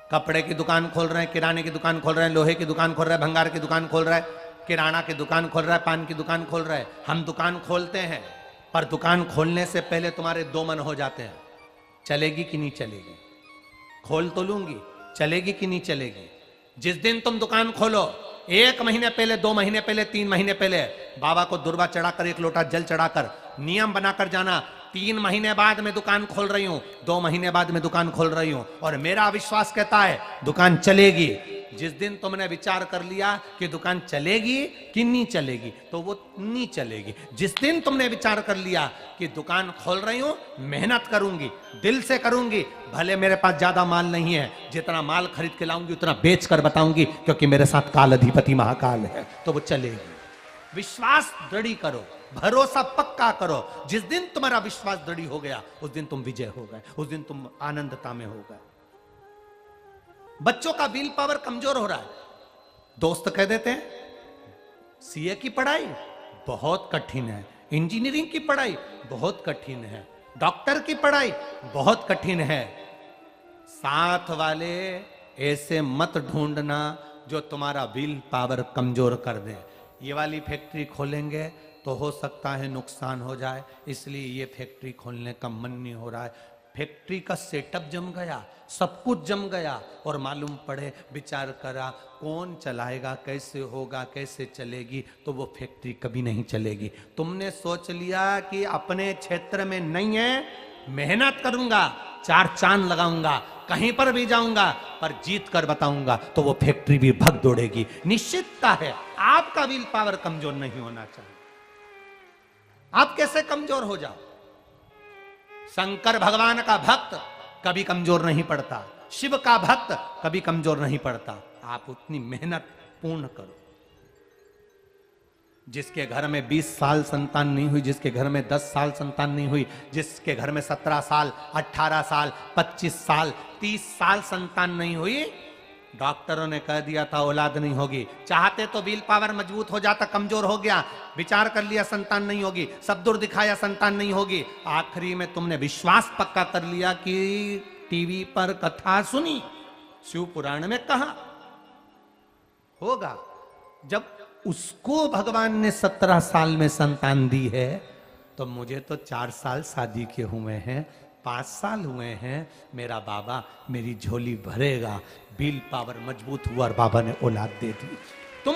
कपड़े की दुकान खोल रहे हैं, किराने की दुकान खोल रहे हैं, लोहे की दुकान खोल रहे हैं, भंगार की दुकान खोल रहा है, किराना की दुकान खोल रहा है, पान की दुकान खोल रहा है। हम दुकान खोलते हैं, पर दुकान खोलने से पहले तुम्हारे दो मन हो जाते हैं, चलेगी कि नहीं चलेगी। खोल तो लूंगी, चलेगी कि नहीं चलेगी। जिस दिन तुम दुकान खोलो, 1 महीने पहले, 2 महीने पहले, 3 महीने पहले बाबा को दुर्वा चढ़ाकर, 1 लोटा जल चढ़ाकर नियम बनाकर जाना, 3 महीने बाद मैं दुकान खोल रही हूं, 2 महीने बाद मैं दुकान खोल रही हूं, और मेरा विश्वास कहता है दुकान चलेगी। जिस दिन तुमने विचार कर लिया कि दुकान चलेगी कि नहीं चलेगी, तो वो नहीं चलेगी। जिस दिन तुमने विचार कर लिया कि दुकान खोल रही हूं, मेहनत करूंगी, दिल से करूंगी, भले मेरे पास ज्यादा माल नहीं है, जितना माल खरीद के लाऊंगी उतना बेच कर बताऊंगी, क्योंकि मेरे साथ काल अधिपति महाकाल है, तो वो चलेगी। विश्वास दृढ़ करो, भरोसा पक्का करो। जिस दिन तुम्हारा विश्वास दृढ़ हो गया, उस दिन तुम विजय हो गए, उस दिन तुम आनंदता में हो गए। बच्चों का विल पावर कमजोर हो रहा है, दोस्त कह देते हैं सीए की पढ़ाई बहुत कठिन है, इंजीनियरिंग की पढ़ाई बहुत कठिन है, डॉक्टर की पढ़ाई बहुत कठिन है। साथ वाले ऐसे मत ढूंढना जो तुम्हारा विल पावर कमजोर कर दे। ये वाली फैक्ट्री खोलेंगे तो हो सकता है नुकसान हो जाए, इसलिए ये फैक्ट्री खोलने का मन नहीं हो रहा है। फैक्ट्री का सेटअप जम गया, सब कुछ जम गया, और मालूम पड़े, विचार करा कौन चलाएगा, कैसे होगा, कैसे चलेगी, तो वो फैक्ट्री कभी नहीं चलेगी। तुमने सोच लिया कि अपने क्षेत्र में नहीं है, मेहनत करूंगा, 4 चांद लगाऊंगा, कहीं पर भी जाऊंगा, पर जीत कर बताऊंगा, तो वो फैक्ट्री भी भग दौड़ेगी। निश्चितता है आपका विल पावर कमजोर नहीं होना चाहिए। आप कैसे कमजोर हो जाओ? शंकर भगवान का भक्त कभी कमजोर नहीं पड़ता, शिव का भक्त कभी कमजोर नहीं पड़ता। आप उतनी मेहनत पूर्ण करो। जिसके घर में 20 साल संतान नहीं हुई, जिसके घर में 10 साल संतान नहीं हुई, जिसके घर में 17 साल, 18 साल, 25 साल, 30 साल संतान नहीं हुई, डॉक्टरों ने कह दिया था औलाद नहीं होगी। चाहते तो विल पावर मजबूत हो जाता, कमजोर हो गया, विचार कर लिया संतान नहीं होगी, सब दूर दिखाया संतान नहीं होगी, आखिरी में तुमने विश्वास पक्का कर लिया कि टीवी पर कथा सुनी, शिव पुराण में कहा होगा। जब उसको भगवान ने 17 साल में संतान दी है, तो मुझे तो 4 साल शादी के हुए हैं, 5 साल हुए हैं, मेरा बाबा मेरी झोली भरेगा। विल पावर मजबूत हुआ और बाबा ने औलाद दे दी। तुम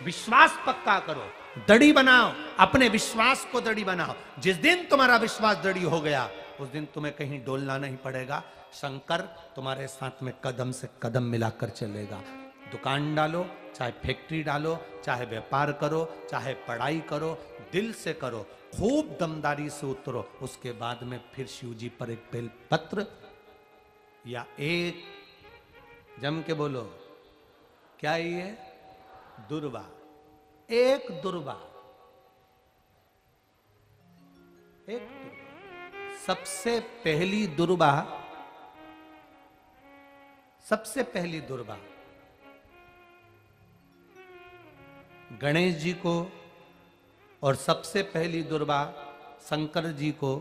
विश्वास पक्का करो, दड़ी बनाओ, अपने विश्वास को दड़ी बनाओ। जिस दिन तुम्हारा विश्वास दड़ी हो गया, उस दिन तुम्हें कहीं डोलना नहीं पड़ेगा। शंकर तुम्हारे साथ में कदम से कदम मिलाकर चलेगा। दुकान डालो, चाहे फैक्ट्री डालो, चाहे व्यापार करो, चाहे पढ़ाई करो, दिल से करो, खूब दमदारी से उतरो। उसके बाद में फिर शिव जी पर एक बेल पत्र या एक, जम के बोलो, क्या ये दुर्वा, एक दुर्वा, एक दुर्वा। सबसे पहली दुर्वा, सबसे पहली दुर्वा गणेश जी को, और सबसे पहली दुर्वा शंकर जी को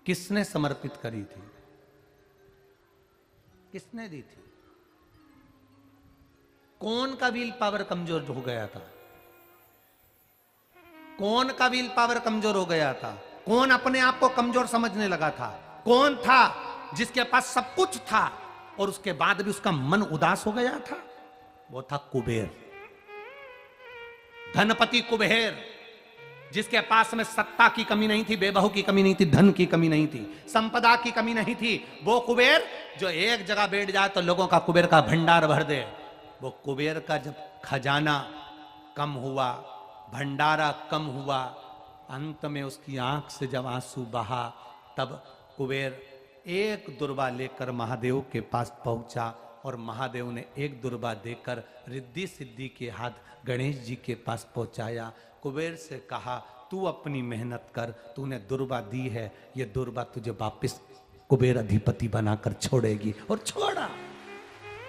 किसने समर्पित करी थी? किसने दी थी? कौन का विल पावर कमजोर हो गया था? कौन का विल पावर कमजोर हो गया था? कौन अपने आप को कमजोर समझने लगा था? कौन था जिसके पास सब कुछ था और उसके बाद भी उसका मन उदास हो गया था? वो था कुबेर, धनपति कुबेर, जिसके पास में सत्ता की कमी नहीं थी, बेबहू की कमी नहीं थी, धन की कमी नहीं थी, संपदा की कमी नहीं थी। वो कुबेर जो एक जगह बैठ जाए तो लोगों का कुबेर का भंडार भर दे। वो कुबेर का जब खजाना कम हुआ, भंडारा कम हुआ, अंत में उसकी आंख से जब आंसू बहा, तब कुबेर एक दुर्वा लेकर महादेव के पास पहुंचा, और महादेव ने एक दुर्वा देकर रिद्धि सिद्धि के हाथ गणेश जी के पास पहुंचाया। कुबेर से कहा, तू अपनी मेहनत कर, तूने दुर्वा दी है, ये दुर्वा तुझे वापिस कुबेर अधिपति बनाकर छोड़ेगी। और छोड़ा।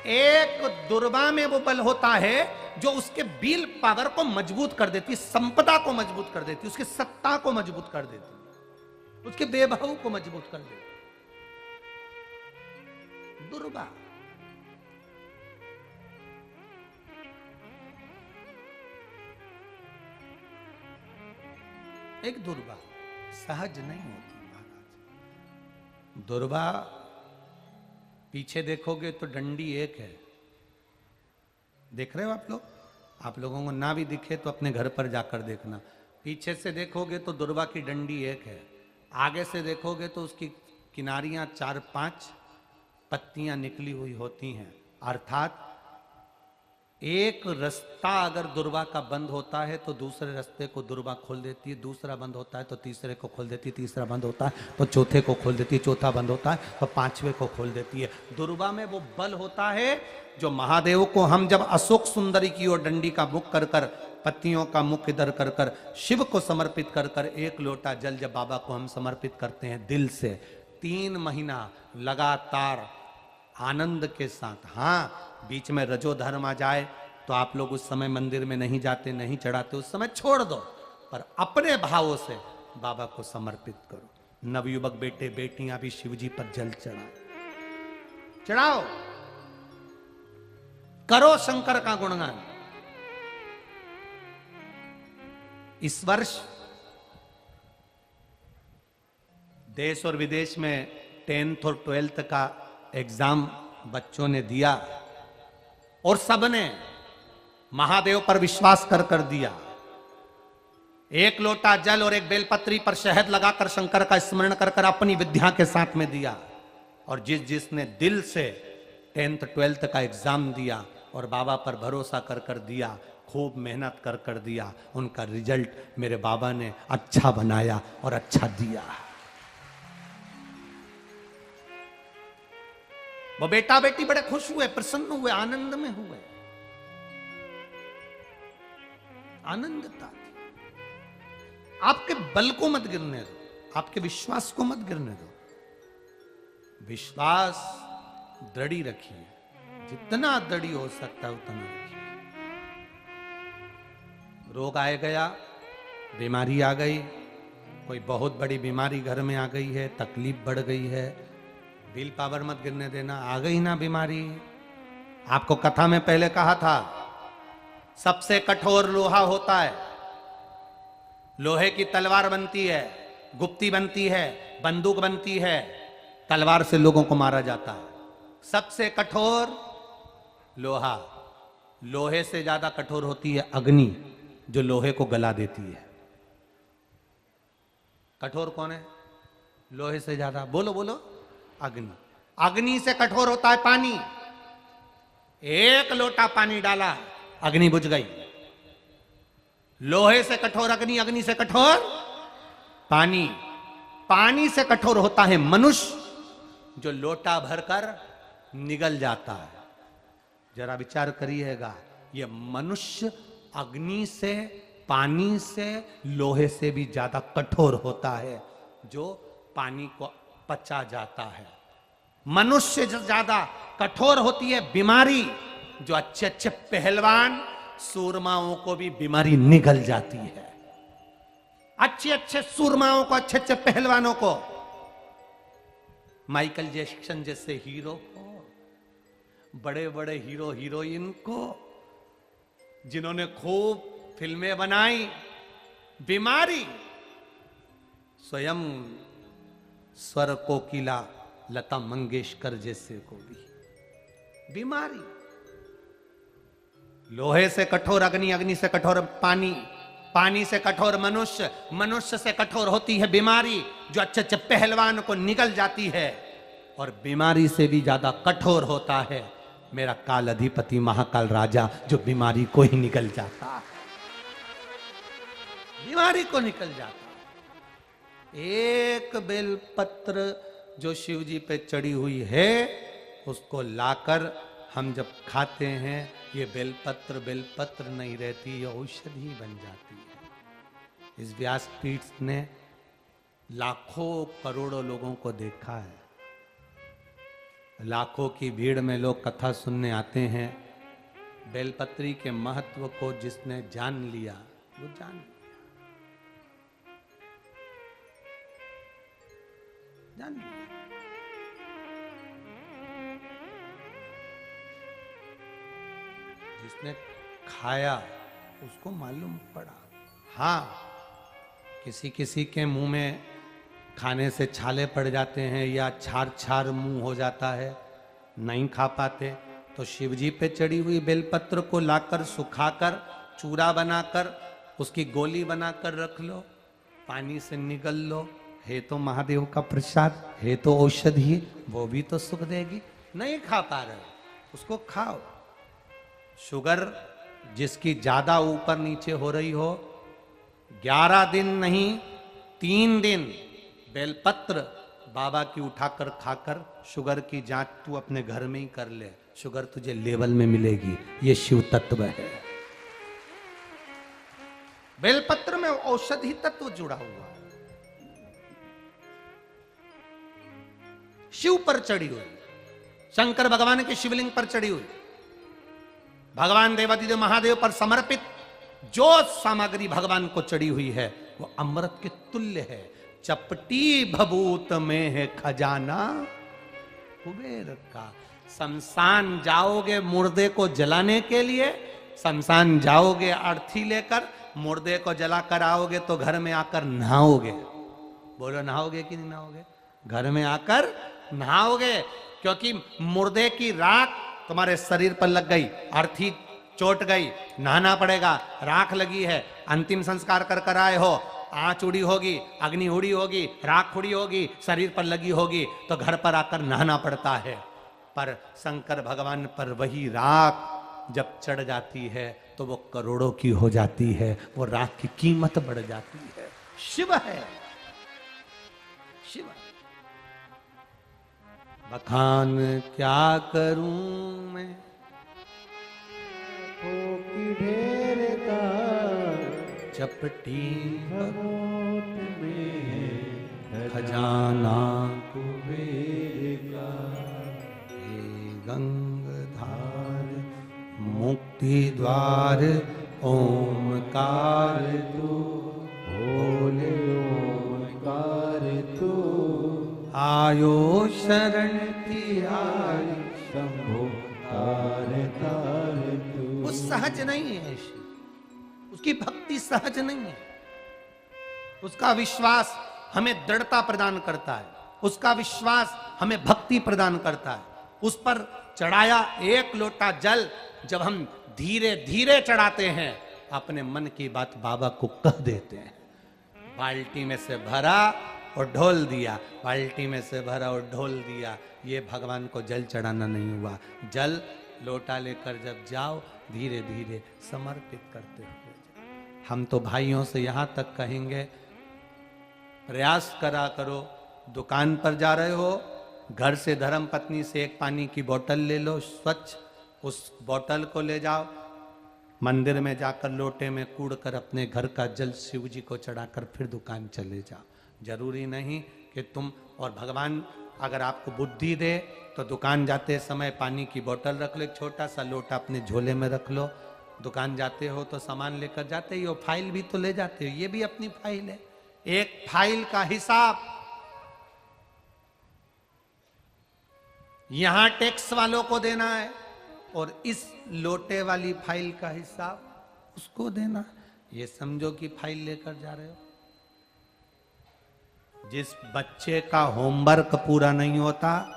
एक दुर्वा में वो बल होता है जो उसके विल पावर को मजबूत कर देती, संपदा को मजबूत कर देती, उसकी सत्ता को मजबूत कर देती, उसके बेबहू को मजबूत कर देती। दुर्वा एक दुर्वा सहज नहीं होती महाराज। दुर्वा पीछे देखोगे तो डंडी एक है, देख रहे हो आप लोग? आप लोगों को ना भी दिखे तो अपने घर पर जाकर देखना। पीछे से देखोगे तो दुर्वा की डंडी एक है, आगे से देखोगे तो उसकी किनारियां 4-5 पत्तियां निकली हुई होती हैं। अर्थात एक रास्ता अगर दुर्वा का बंद होता है तो दूसरे रास्ते को दुर्वा खोल देती है, दूसरा बंद होता है तो तीसरे को खोल देती है, तीसरा बंद होता है तो चौथे को खोल देती है, चौथा बंद होता है तो पांचवे को खोल देती है। दुर्वा में वो बल होता है जो महादेव को हम जब अशोक सुंदरी की ओर डंडी का मुख कर कर, पत्तियों का मुख इधर कर कर शिव को समर्पित कर कर, एक लोटा जल जब बाबा को हम समर्पित करते हैं दिल से, 3 महीना लगातार आनंद के साथ, हाँ बीच में रजो धर्म आ जाए तो आप लोग उस समय मंदिर में नहीं जाते, नहीं चढ़ाते, उस समय छोड़ दो, पर अपने भावों से बाबा को समर्पित करो। नवयुवक बेटे बेटियां भी शिव जी पर जल चढ़ाओ, करो शंकर का गुणगान। इस वर्ष देश और विदेश में 10th और 12th का एग्जाम बच्चों ने दिया और सबने महादेव पर विश्वास कर कर दिया। एक लोटा जल और एक बेलपत्री पर शहद लगाकर शंकर का स्मरण कर कर अपनी विद्या के साथ में दिया। और जिसने दिल से 10th 12th का एग्जाम दिया और बाबा पर भरोसा कर कर दिया, खूब मेहनत कर कर दिया, उनका रिजल्ट मेरे बाबा ने अच्छा बनाया और अच्छा दिया। वो बेटा बेटी बड़े खुश हुए, प्रसन्न हुए, आनंद में हुए, आनंदता। आपके बल को मत गिरने दो, आपके विश्वास को मत गिरने दो। विश्वास दृढ़ी रखिए, जितना दृढ़ी हो सकता है उतना रखिए। रोग आए गया, बीमारी आ गई, कोई बहुत बड़ी बीमारी घर में आ गई है, तकलीफ बढ़ गई है, विल पावर मत गिरने देना। आ गई ना बीमारी, आपको कथा में पहले कहा था सबसे कठोर लोहा होता है, लोहे की तलवार बनती है, गुप्ती बनती है, बंदूक बनती है, तलवार से लोगों को मारा जाता है। सबसे कठोर लोहा, लोहे से ज्यादा कठोर होती है अग्नि, जो लोहे को गला देती है। कठोर कौन है लोहे से ज्यादा? बोलो बोलो, अग्नि। अग्नि से कठोर होता है पानी। एक लोटा पानी डाला, अग्नि बुझ गई। लोहे से कठोर अग्नि, अग्नि से कठोर पानी, पानी से कठोर होता है मनुष्य, जो लोटा भरकर निगल जाता है। जरा विचार करिएगा, ये मनुष्य अग्नि से, पानी से, लोहे से भी ज्यादा कठोर होता है, जो पानी को पचा जाता है। मनुष्य से ज्यादा कठोर होती है बीमारी, जो अच्छे अच्छे पहलवान सूरमाओं को भी बीमारी निगल जाती है। अच्छे अच्छे सूरमाओं को, अच्छे अच्छे पहलवानों को, माइकल जैक्सन जैसे हीरो को, बड़े बड़े हीरो हीरोइन को, जिन्होंने खूब फिल्में बनाई, बीमारी स्वयं स्वर कोकिला लता मंगेशकर जैसे को भी बीमारी। लोहे से कठोर अग्नि, अग्नि से कठोर पानी, पानी से कठोर मनुष्य, मनुष्य से कठोर होती है बीमारी, जो अच्छे अच्छे पहलवान को निगल जाती है। और बीमारी से भी ज्यादा कठोर होता है मेरा काल अधिपति महाकाल राजा, जो बीमारी को ही निगल जाता है, बीमारी को निकल जाता। एक बेलपत्र जो शिव जी पे चढ़ी हुई है, उसको लाकर हम जब खाते हैं, ये बेलपत्र नहीं रहती, ये औषधि बन जाती है। इस व्यासपीठ ने लाखों करोड़ों लोगों को देखा है, लाखों की भीड़ में लोग कथा सुनने आते हैं। बेलपत्री के महत्व को जिसने जान लिया, वो जान लिया, जान लिया। जिसने खाया उसको मालूम पड़ा, हाँ, किसी किसी के मुंह में खाने से छाले पड़ जाते हैं या छार छार मुंह हो जाता है, नहीं खा पाते, तो शिव जी पे चढ़ी हुई बेलपत्र को लाकर सुखाकर चूरा बनाकर उसकी गोली बनाकर रख लो, पानी से निगल लो। है तो महादेव का प्रसाद, है तो औषधि, वो भी तो सुख देगी। नहीं खा पा रहे उसको खाओ। शुगर जिसकी ज्यादा ऊपर नीचे हो रही हो, 11 दिन नहीं 3 दिन बेलपत्र बाबा की उठाकर खाकर शुगर की जांच तू अपने घर में ही कर ले, शुगर तुझे लेवल में मिलेगी। ये शिव तत्व है। बेलपत्र में औषधि तत्व जुड़ा हुआ है। शिव पर चढ़ी हुई, शंकर भगवान के शिवलिंग पर चढ़ी हुई, भगवान देवादिदेव महादेव पर समर्पित जो सामग्री भगवान को चढ़ी हुई है वो अमृत के तुल्य है। चपटी भभूत में है खजाना कुबेर का। शमशान जाओगे मुर्दे को जलाने के लिए, शमशान जाओगे अर्थी लेकर, मुर्दे को जलाकर आओगे तो घर में आकर नहाओगे। बोलो नहाओगे कि नहीं नहाओगे? घर में आकर नहाओगे, क्योंकि मुर्दे की राख तुम्हारे शरीर पर लग गई, अर्थी चोट गई, नहाना पड़ेगा। राख लगी है, अंतिम संस्कार कर कर आए हो, आंच उड़ी होगी, अग्नि उड़ी होगी, राख उड़ी होगी, शरीर पर लगी होगी, तो घर पर आकर नहाना पड़ता है। पर शंकर भगवान पर वही राख जब चढ़ जाती है तो वो करोड़ों की हो जाती है, वो राख की कीमत बढ़ जाती है। शिव है, शिव है। बखान क्या करूं मैं ढेर का, चपटी भभूत में खजाना कुबेर का। हे गंगाधार मुक्ति द्वार ओमकार तू, भोले ओमकार तू, आयो शरण तिहारी शंभो तार तार तू। वो सहज नहीं है शिव, उसकी भक्ति सहज नहीं है। उसका विश्वास हमें दृढ़ता प्रदान करता है, उसका विश्वास हमें भक्ति प्रदान करता है। उस पर चढ़ाया एक लोटा जल जब हम धीरे धीरे चढ़ाते हैं, अपने मन की बात बाबा को कह देते हैं। बाल्टी में से भरा और ढोल दिया, बाल्टी में से भरा और ढोल दिया, ये भगवान को जल चढ़ाना नहीं हुआ। जल लोटा लेकर जब जाओ धीरे धीरे समर्पित करते हुए। हम तो भाइयों से यहाँ तक कहेंगे, प्रयास करा करो, दुकान पर जा रहे हो, घर से धर्म पत्नी से एक पानी की बोतल ले लो स्वच्छ, उस बोतल को ले जाओ, मंदिर में जाकर लोटे में कूड़ कर अपने घर का जल शिव जी को चढ़ाकर फिर दुकान चले जाओ। जरूरी नहीं कि तुम, और भगवान अगर आपको बुद्धि दे तो दुकान जाते समय पानी की बोतल रख लो, एक छोटा सा लोटा अपने झोले में रख लो। दुकान जाते हो तो सामान लेकर जाते ही हो, फाइल भी तो ले जाते हो, ये भी अपनी फाइल है। एक फाइल का हिसाब यहां टैक्स वालों को देना है और इस लोटे वाली फाइल का हिसाब उसको देना। ये समझो कि फाइल लेकर जा रहे हो। जिस बच्चे का होमवर्क पूरा नहीं होता,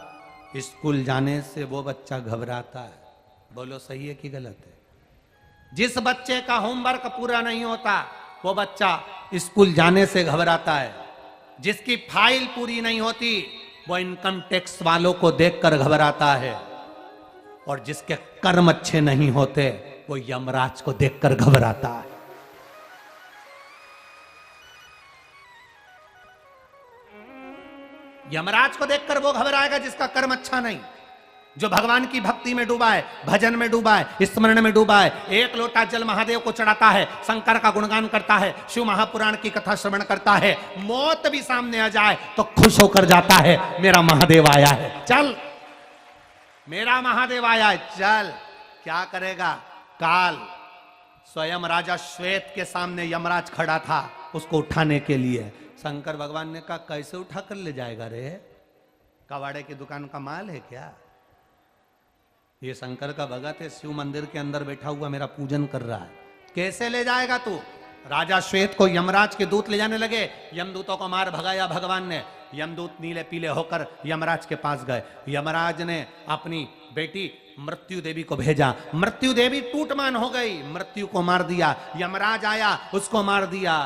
स्कूल जाने से वो बच्चा घबराता है। बोलो सही है कि गलत है? जिस बच्चे का होमवर्क पूरा नहीं होता वो बच्चा स्कूल जाने से घबराता है। जिसकी फाइल पूरी नहीं होती वो इनकम टैक्स वालों को देखकर घबराता है, और जिसके कर्म अच्छे नहीं होते वो यमराज को देखकर घबराता है। यमराज को देखकर वो घबराएगा जिसका कर्म अच्छा नहीं। जो भगवान की भक्ति में डूबा है, भजन में डूबा है, स्मरण में डूबा है, एक लोटा जल महादेव को चढ़ाता है, शंकर का गुणगान करता है, शिव महापुराण की कथा श्रवण करता है, मौत भी सामने आ जाए तो खुश होकर जाता है, मेरा महादेव आया है, चल मेरा महादेव आया है, चल। क्या करेगा? काल स्वयं राजा श्वेत के सामने यमराज खड़ा था उसको उठाने के लिए। शंकर भगवान ने कहा कैसे उठा कर ले जाएगा रे? कबाड़े की दुकान का माल है क्या? ये शंकर का भगत है, शिव मंदिर के अंदर बैठा हुआ मेरा पूजन कर रहा है, कैसे ले जाएगा तू? राजा श्वेत को यमराज के दूत ले जाने लगे, यमदूतों को मार भगाया भगवान ने। यमदूत नीले पीले होकर यमराज के पास गए। यमराज ने अपनी बेटी मृत्यु देवी को भेजा, मृत्यु देवी टूटमान हो गई, मृत्यु को मार दिया। यमराज आया, उसको मार दिया।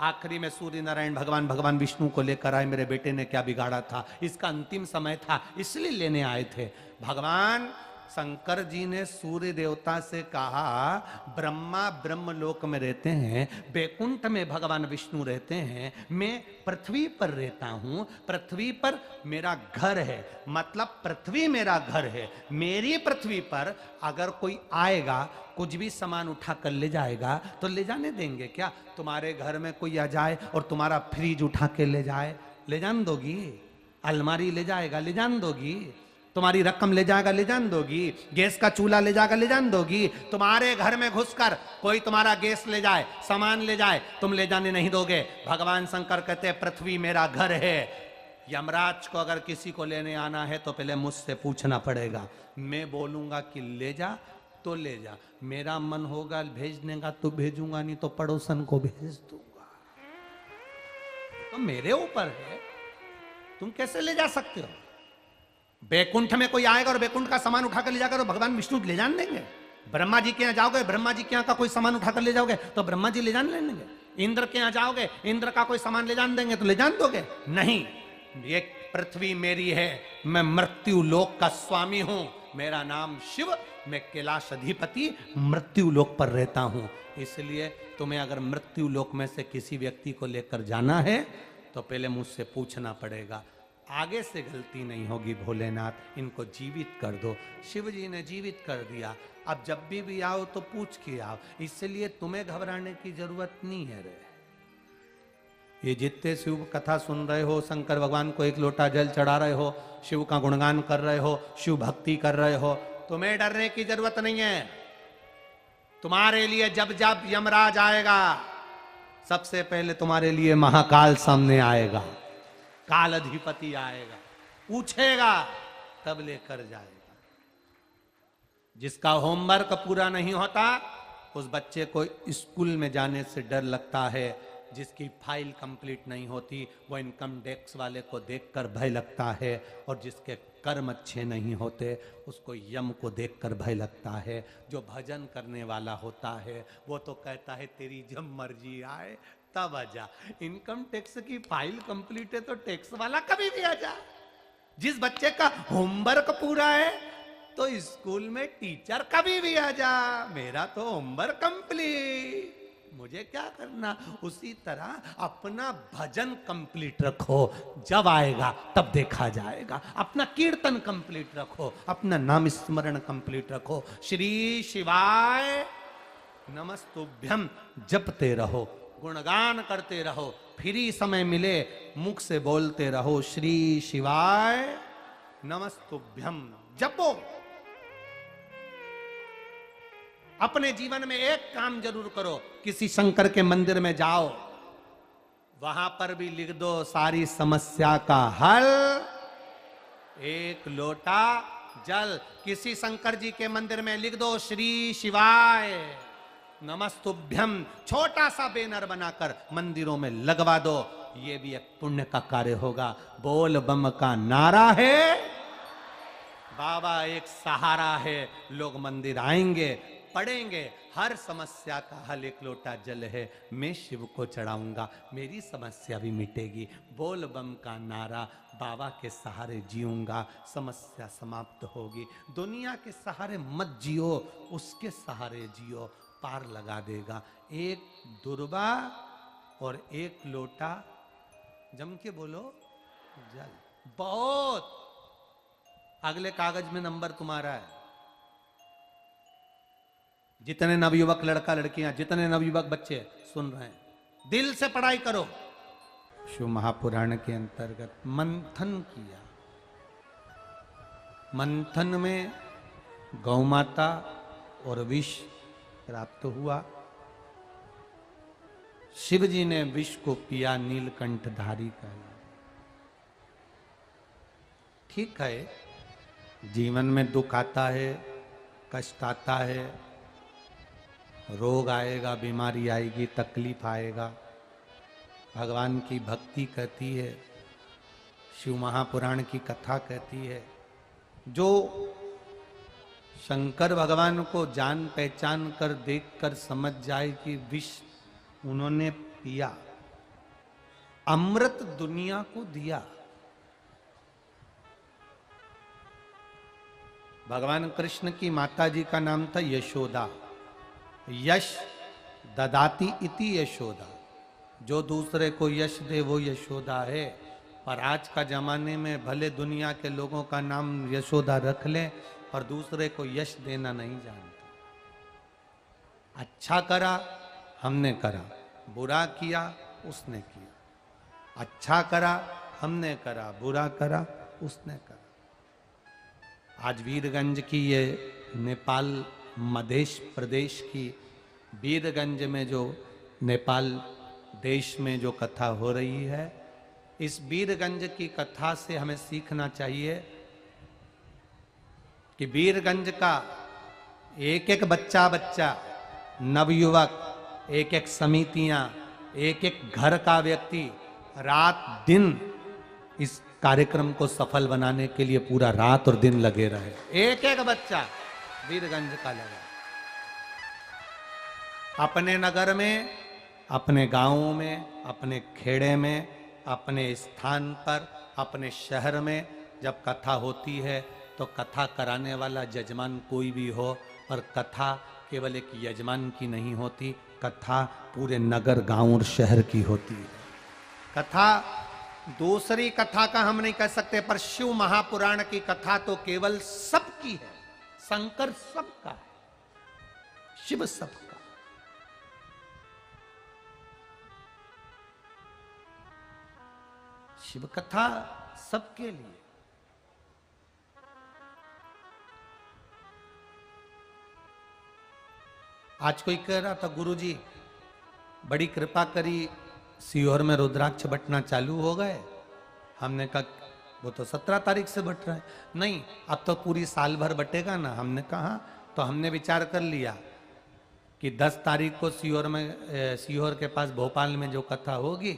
आखिरी में सूर्य नारायण भगवान विष्णु को लेकर आए, मेरे बेटे ने क्या बिगाड़ा था, इसका अंतिम समय था इसलिए लेने आए थे। भगवान शंकर जी ने सूर्य देवता से कहा, ब्रह्मा ब्रह्मलोक में रहते हैं, बैकुंठ में भगवान विष्णु रहते हैं, मैं पृथ्वी पर रहता हूं, पृथ्वी पर मेरा घर है, मतलब पृथ्वी मेरा घर है। मेरी पृथ्वी पर अगर कोई आएगा, कुछ भी सामान उठा कर ले जाएगा तो ले जाने देंगे क्या? तुम्हारे घर में कोई आ जाए और तुम्हारा फ्रिज उठा के ले जाए, ले जान दोगी? अलमारी ले जाएगा, ले जान दोगी? तुम्हारी रकम ले जाएगा, ले जान दोगी? गैस का चूल्हा ले जाएगा, ले जान दोगी? तुम्हारे घर में घुसकर कोई तुम्हारा गैस ले जाए, सामान ले जाए, तुम ले जाने नहीं दोगे? भगवान शंकर कहते हैं पृथ्वी मेरा घर है। यमराज को अगर किसी को लेने आना है तो पहले मुझसे पूछना पड़ेगा। मैं बोलूंगा कि ले जा तो ले जा, मेरा मन होगा भेजने का तो भेजूंगा, नहीं तो पड़ोसन को भेज दूंगा। तो मेरे ऊपर है, तुम कैसे ले जा सकते हो? बैकुंठ में कोई आएगा और बैकुंठ का सामान उठाकर ले जाकर तो भगवान विष्णु ले जान देंगे। ब्रह्मा जी के यहाँ जाओगे, ब्रह्मा जी के यहाँ का कोई सामान उठाकर ले जाओगे तो ब्रह्मा जी ले जान लेंगे। इंद्र के यहाँ जाओगे, इंद्र का कोई सामान ले जान देंगे तो ले जान दोगे? नहीं, ये पृथ्वी मेरी है, मैं मृत्यु लोक का स्वामी हूं, मेरा नाम शिव, मैं कैलाश अधिपति मृत्यु लोक पर रहता हूं। इसलिए तुम्हें अगर मृत्यु लोक में से किसी व्यक्ति को लेकर जाना है तो पहले मुझसे पूछना पड़ेगा। आगे से गलती नहीं होगी भोलेनाथ, इनको जीवित कर दो। शिव जी ने जीवित कर दिया। अब जब भी आओ तो पूछ के आओ, इसलिए तुम्हें घबराने की जरूरत नहीं है रे। ये जितने शिव कथा सुन रहे हो, शंकर भगवान को एक लोटा जल चढ़ा रहे हो, शिव का गुणगान कर रहे हो, शिव भक्ति कर रहे हो, तुम्हें डरने की जरूरत नहीं है। तुम्हारे लिए जब जब यमराज आएगा, सबसे पहले तुम्हारे लिए महाकाल सामने आएगा, काल अधिपति आएगा, पूछेगा, तब लेकर जाएगा। जिसका होमवर्क पूरा नहीं होता उस बच्चे को स्कूल में जाने से डर लगता है। जिसकी फाइल कंप्लीट नहीं होती वो इनकम टैक्स वाले को देखकर भय लगता है, और जिसके कर्म अच्छे नहीं होते उसको यम को देखकर भय लगता है। जो भजन करने वाला होता है वो तो कहता है तेरी जब मर्जी आए तब आजा। इनकम टैक्स की फाइल कंप्लीट है तो टैक्स वाला कभी भी आजा। जिस बच्चे का होमवर्क पूरा है तो स्कूल में टीचर कभी भी आजा, मेरा तो होमवर्क कंप्लीट, मुझे क्या करना। उसी तरह अपना भजन कंप्लीट रखो, जब आएगा तब देखा जाएगा। अपना कीर्तन कंप्लीट रखो, अपना नाम स्मरण कंप्लीट रखो। श्री शिवाय नमस्तुभ्यम जपते रहो, गुणगान करते रहो, फ्री समय मिले मुख से बोलते रहो श्री शिवाय नमस्तुभ्यम, जपो। अपने जीवन में एक काम जरूर करो, किसी शंकर के मंदिर में जाओ, वहां पर भी लिख दो सारी समस्या का हल, एक लोटा जल। किसी शंकर जी के मंदिर में लिख दो श्री शिवाय नमस्तुभ्यम, छोटा सा बैनर बनाकर मंदिरों में लगवा दो, ये भी एक पुण्य का कार्य होगा। बोल बम का नारा है, बाबा एक सहारा है, लोग मंदिर आएंगे, पढ़ेंगे, हर समस्या का हल एक लोटा जल है, मैं शिव को चढ़ाऊंगा, मेरी समस्या भी मिटेगी। बोल बम का नारा, बाबा के सहारे जीऊंगा, समस्या समाप्त होगी। दुनिया के सहारे मत जियो, उसके सहारे जियो, पार लगा देगा। एक दुर्बा और एक लोटा, जम के बोलो जल, बहुत। अगले कागज में नंबर तुम्हारा है। जितने नवयुवक लड़का लड़कियां, जितने नवयुवक बच्चे सुन रहे हैं, दिल से पढ़ाई करो। शिव महापुराण के अंतर्गत मंथन किया, मंथन में गौ माता और विष प्राप्त हुआ। शिव जी ने विष को पिया, नीलकंठधारी कहला। ठीक है, जीवन में दुख आता है, कष्ट आता है, रोग आएगा, बीमारी आएगी, तकलीफ आएगा। भगवान की भक्ति कहती है, शिव महापुराण की कथा कहती है, जो शंकर भगवान को जान पहचान कर देख कर समझ जाए कि विष उन्होंने पिया, अमृत दुनिया को दिया। भगवान कृष्ण की माता जी का नाम था यशोदा। यश ददाती इति यशोदा, जो दूसरे को यश दे वो यशोदा है। पर आज का जमाने में भले दुनिया के लोगों का नाम यशोदा रख लें और दूसरे को यश देना नहीं जानते। अच्छा करा हमने करा, बुरा किया उसने किया। अच्छा करा हमने करा, बुरा करा उसने करा। आज वीरगंज की ये नेपाल मध्य प्रदेश की वीरगंज में जो नेपाल देश में जो कथा हो रही है, इस वीरगंज की कथा से हमें सीखना चाहिए कि वीरगंज का एक एक बच्चा बच्चा, नवयुवक, एक एक समितियां, एक एक घर का व्यक्ति रात दिन इस कार्यक्रम को सफल बनाने के लिए पूरा रात और दिन लगे रहे। एक एक बच्चा वीरगंज का लगा। अपने नगर में, अपने गांवों में, अपने खेड़े में, अपने स्थान पर, अपने शहर में जब कथा होती है तो कथा कराने वाला जजमान कोई भी हो, पर कथा केवल एक यजमान की नहीं होती, कथा पूरे नगर, गांव और शहर की होती है। कथा दूसरी कथा का हम नहीं कह सकते, पर शिव महापुराण की कथा तो केवल सबकी है। शंकर सबका है, शिव सबका। शिव कथा सबके लिए। आज कोई कह रहा था, गुरुजी बड़ी कृपा करी, सीहोर में रुद्राक्ष बटना चालू हो गए। हमने कहा वो तो 17 तारीख से बट रहा है। नहीं, अब तो पूरी साल भर बटेगा ना। हमने कहा, तो हमने विचार कर लिया कि 10 तारीख को सीहोर के पास भोपाल में जो कथा होगी,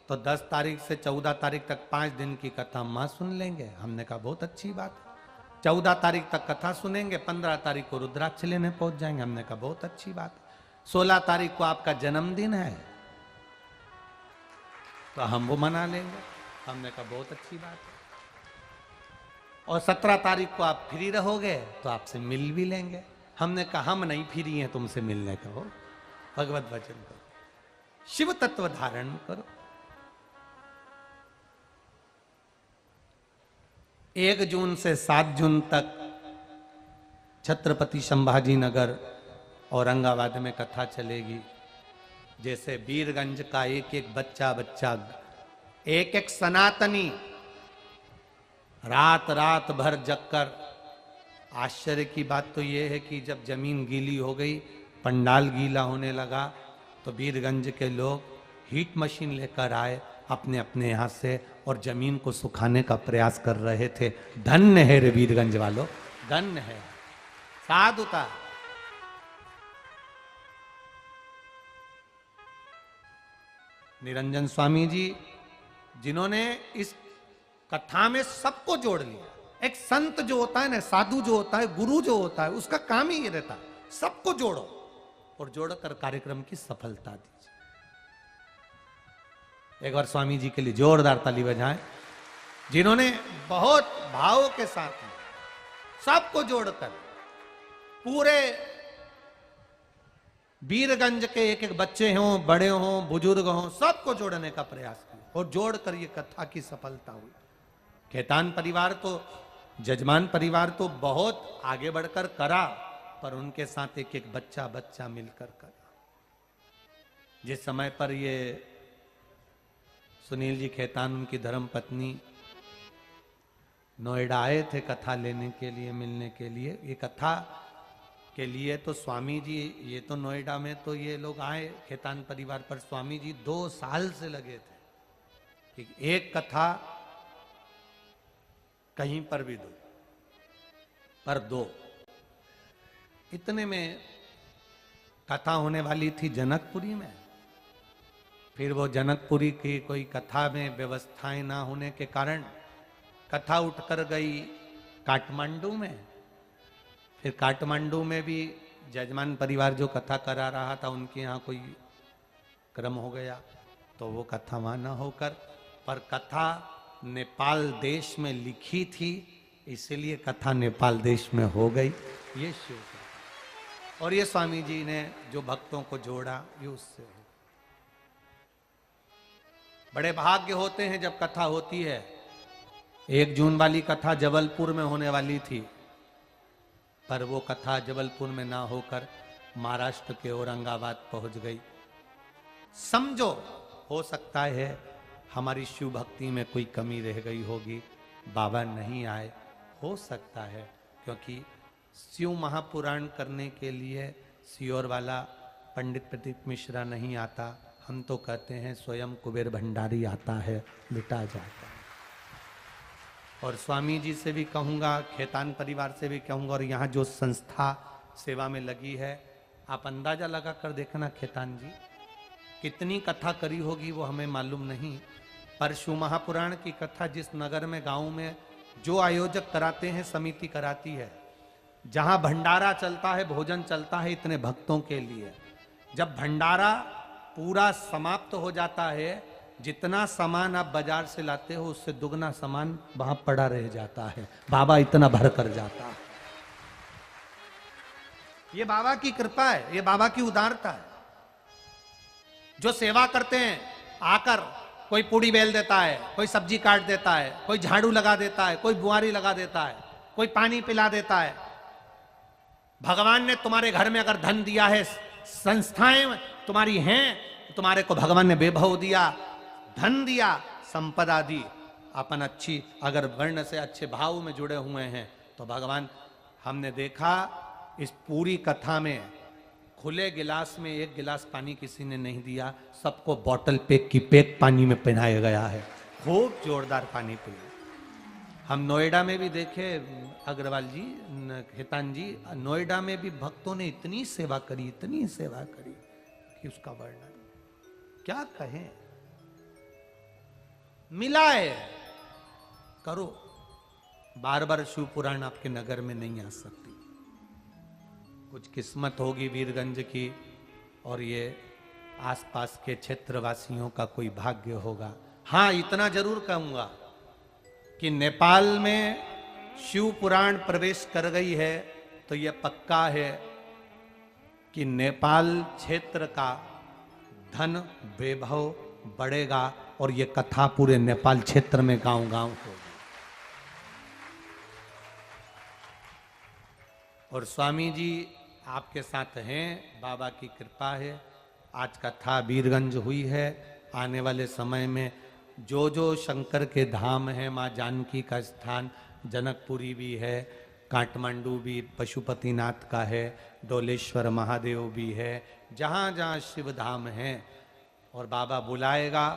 तो 10 तारीख से 14 तारीख तक 5 दिन की कथा माँ सुन लेंगे। हमने कहा बहुत अच्छी बात है। 14 तारीख तक कथा सुनेंगे, 15 तारीख को रुद्राक्ष लेने पहुंच जाएंगे। हमने कहा बहुत अच्छी बात है। 16 तारीख को आपका जन्मदिन है तो हम वो मना लेंगे। हमने कहा बहुत अच्छी बात है। और 17 तारीख को आप फ्री रहोगे तो आपसे मिल भी लेंगे। हमने कहा हम नहीं फ्री हैं तुमसे मिलने का, हो भगवत वचन करो, शिव तत्व धारण करो। 1 जून से 7 जून तक छत्रपति संभाजी नगर औरंगाबाद में कथा चलेगी। जैसे वीरगंज का एक एक बच्चा बच्चा, एक एक सनातनी रात रात भर जगकर। आश्चर्य की बात तो यह है कि जब जमीन गीली हो गई, पंडाल गीला होने लगा, तो वीरगंज के लोग हीट मशीन लेकर आए अपने अपने यहाँ से और जमीन को सुखाने का प्रयास कर रहे थे। धन्य है रे वीरगंज वालों, धन्य है, साधुता। निरंजन स्वामी जी, जिन्होंने इस कथा में सबको जोड़ लिया। एक संत जो होता है ना, साधु जो होता है, गुरु जो होता है, उसका काम ही ये रहता है, सबको जोड़ो और जोड़कर कार्यक्रम की सफलता दीजिए। एक बार स्वामी जी के लिए जोरदार ताली बजाएं, जिन्होंने बहुत भाव के साथ सबको जोड़कर पूरे वीरगंज के एक एक बच्चे हों, बड़े हों, बुजुर्ग हों, सबको जोड़ने का प्रयास किया और जोड़कर ये कथा की सफलता हुई। खेतान परिवार तो, जजमान परिवार तो बहुत आगे बढ़कर करा, पर उनके साथ एक एक बच्चा बच्चा मिलकर करा। जिस समय पर ये सुनील जी खेतान, उनकी धर्म पत्नी, नोएडा आए थे कथा लेने के लिए, मिलने के लिए, ये कथा के लिए तो स्वामी जी, ये तो नोएडा में तो ये लोग आए खेतान परिवार, पर स्वामी जी 2 साल से लगे थे कि एक कथा कहीं पर भी दो, पर 2। इतने में कथा होने वाली थी जनकपुरी में, फिर वो जनकपुरी की कोई कथा में व्यवस्थाएं ना होने के कारण कथा उठकर गई काठमांडू में। फिर काठमांडू में भी जजमान परिवार जो कथा करा रहा था उनके यहाँ कोई क्रम हो गया, तो वो कथा वहां न होकर, पर कथा नेपाल देश में लिखी थी, इसलिए कथा नेपाल देश में हो गई। ये शिव का, और ये स्वामी जी ने जो भक्तों को जोड़ा, ये उससे हो। बड़े भाग्य होते हैं जब कथा होती है। 1 जून वाली कथा जबलपुर में होने वाली थी, पर वो कथा जबलपुर में ना होकर महाराष्ट्र के औरंगाबाद पहुंच गई। समझो, हो सकता है हमारी शिव भक्ति में कोई कमी रह गई होगी, बाबा नहीं आए, हो सकता है, क्योंकि शिव महापुराण करने के लिए सियोर वाला पंडित प्रदीप मिश्रा नहीं आता। हम तो कहते हैं स्वयं कुबेर भंडारी आता है, लुटा जाता है। और स्वामी जी से भी कहूँगा, खेतान परिवार से भी कहूँगा, और यहाँ जो संस्था सेवा में लगी है, आप अंदाजा लगा कर देखना खेतान जी, कितनी कथा करी होगी वो हमें मालूम नहीं, पर शिव महापुराण की कथा जिस नगर में, गांव में जो आयोजक कराते हैं, समिति कराती है, जहां भंडारा चलता है, भोजन चलता है इतने भक्तों के लिए, जब भंडारा पूरा समाप्त हो जाता है, जितना सामान आप बाजार से लाते हो उससे दुगना सामान वहां पड़ा रह जाता है। बाबा इतना भर कर जाता है। ये बाबा की कृपा है, ये बाबा की उदारता है। जो सेवा करते हैं, आकर कोई पूड़ी बेल देता है, कोई सब्जी काट देता है, कोई झाड़ू लगा देता है, कोई बुआरी लगा देता है, कोई पानी पिला देता है। भगवान ने तुम्हारे घर में अगर धन दिया है, संस्थाएं तुम्हारी हैं, तुम्हारे को भगवान ने वैभव दिया, धन दिया, संपदा दी, अपन अच्छी अगर वर्ण से अच्छे भाव में जुड़े हुए हैं तो भगवान, हमने देखा इस पूरी कथा में खुले गिलास में 1 गिलास पानी किसी ने नहीं दिया, सबको बॉटल पैक की पैक पानी में पहनाया गया है, खूब जोरदार पानी पिया। हम नोएडा में भी देखे, अग्रवाल जी, खेतान जी, नोएडा में भी भक्तों ने इतनी सेवा करी, इतनी सेवा करी कि उसका वर्णन क्या कहें। मिला है, करो। बार बार शिव पुराण आपके नगर में नहीं आ सकती, कुछ किस्मत होगी वीरगंज की और ये आसपास के क्षेत्रवासियों का कोई भाग्य होगा। हाँ, इतना जरूर कहूंगा कि नेपाल में शिव पुराण प्रवेश कर गई है तो यह पक्का है कि नेपाल क्षेत्र का धन वैभव बढ़ेगा और ये कथा पूरे नेपाल क्षेत्र में गांव-गांव होगी। और स्वामी जी आपके साथ हैं, बाबा की कृपा है। आज कथा वीरगंज हुई है, आने वाले समय में जो जो शंकर के धाम है, माँ जानकी का स्थान, जनकपुरी भी है, काठमांडू भी पशुपतिनाथ का है, डोलेश्वर महादेव भी है, जहाँ जहाँ शिव धाम है और बाबा बुलाएगा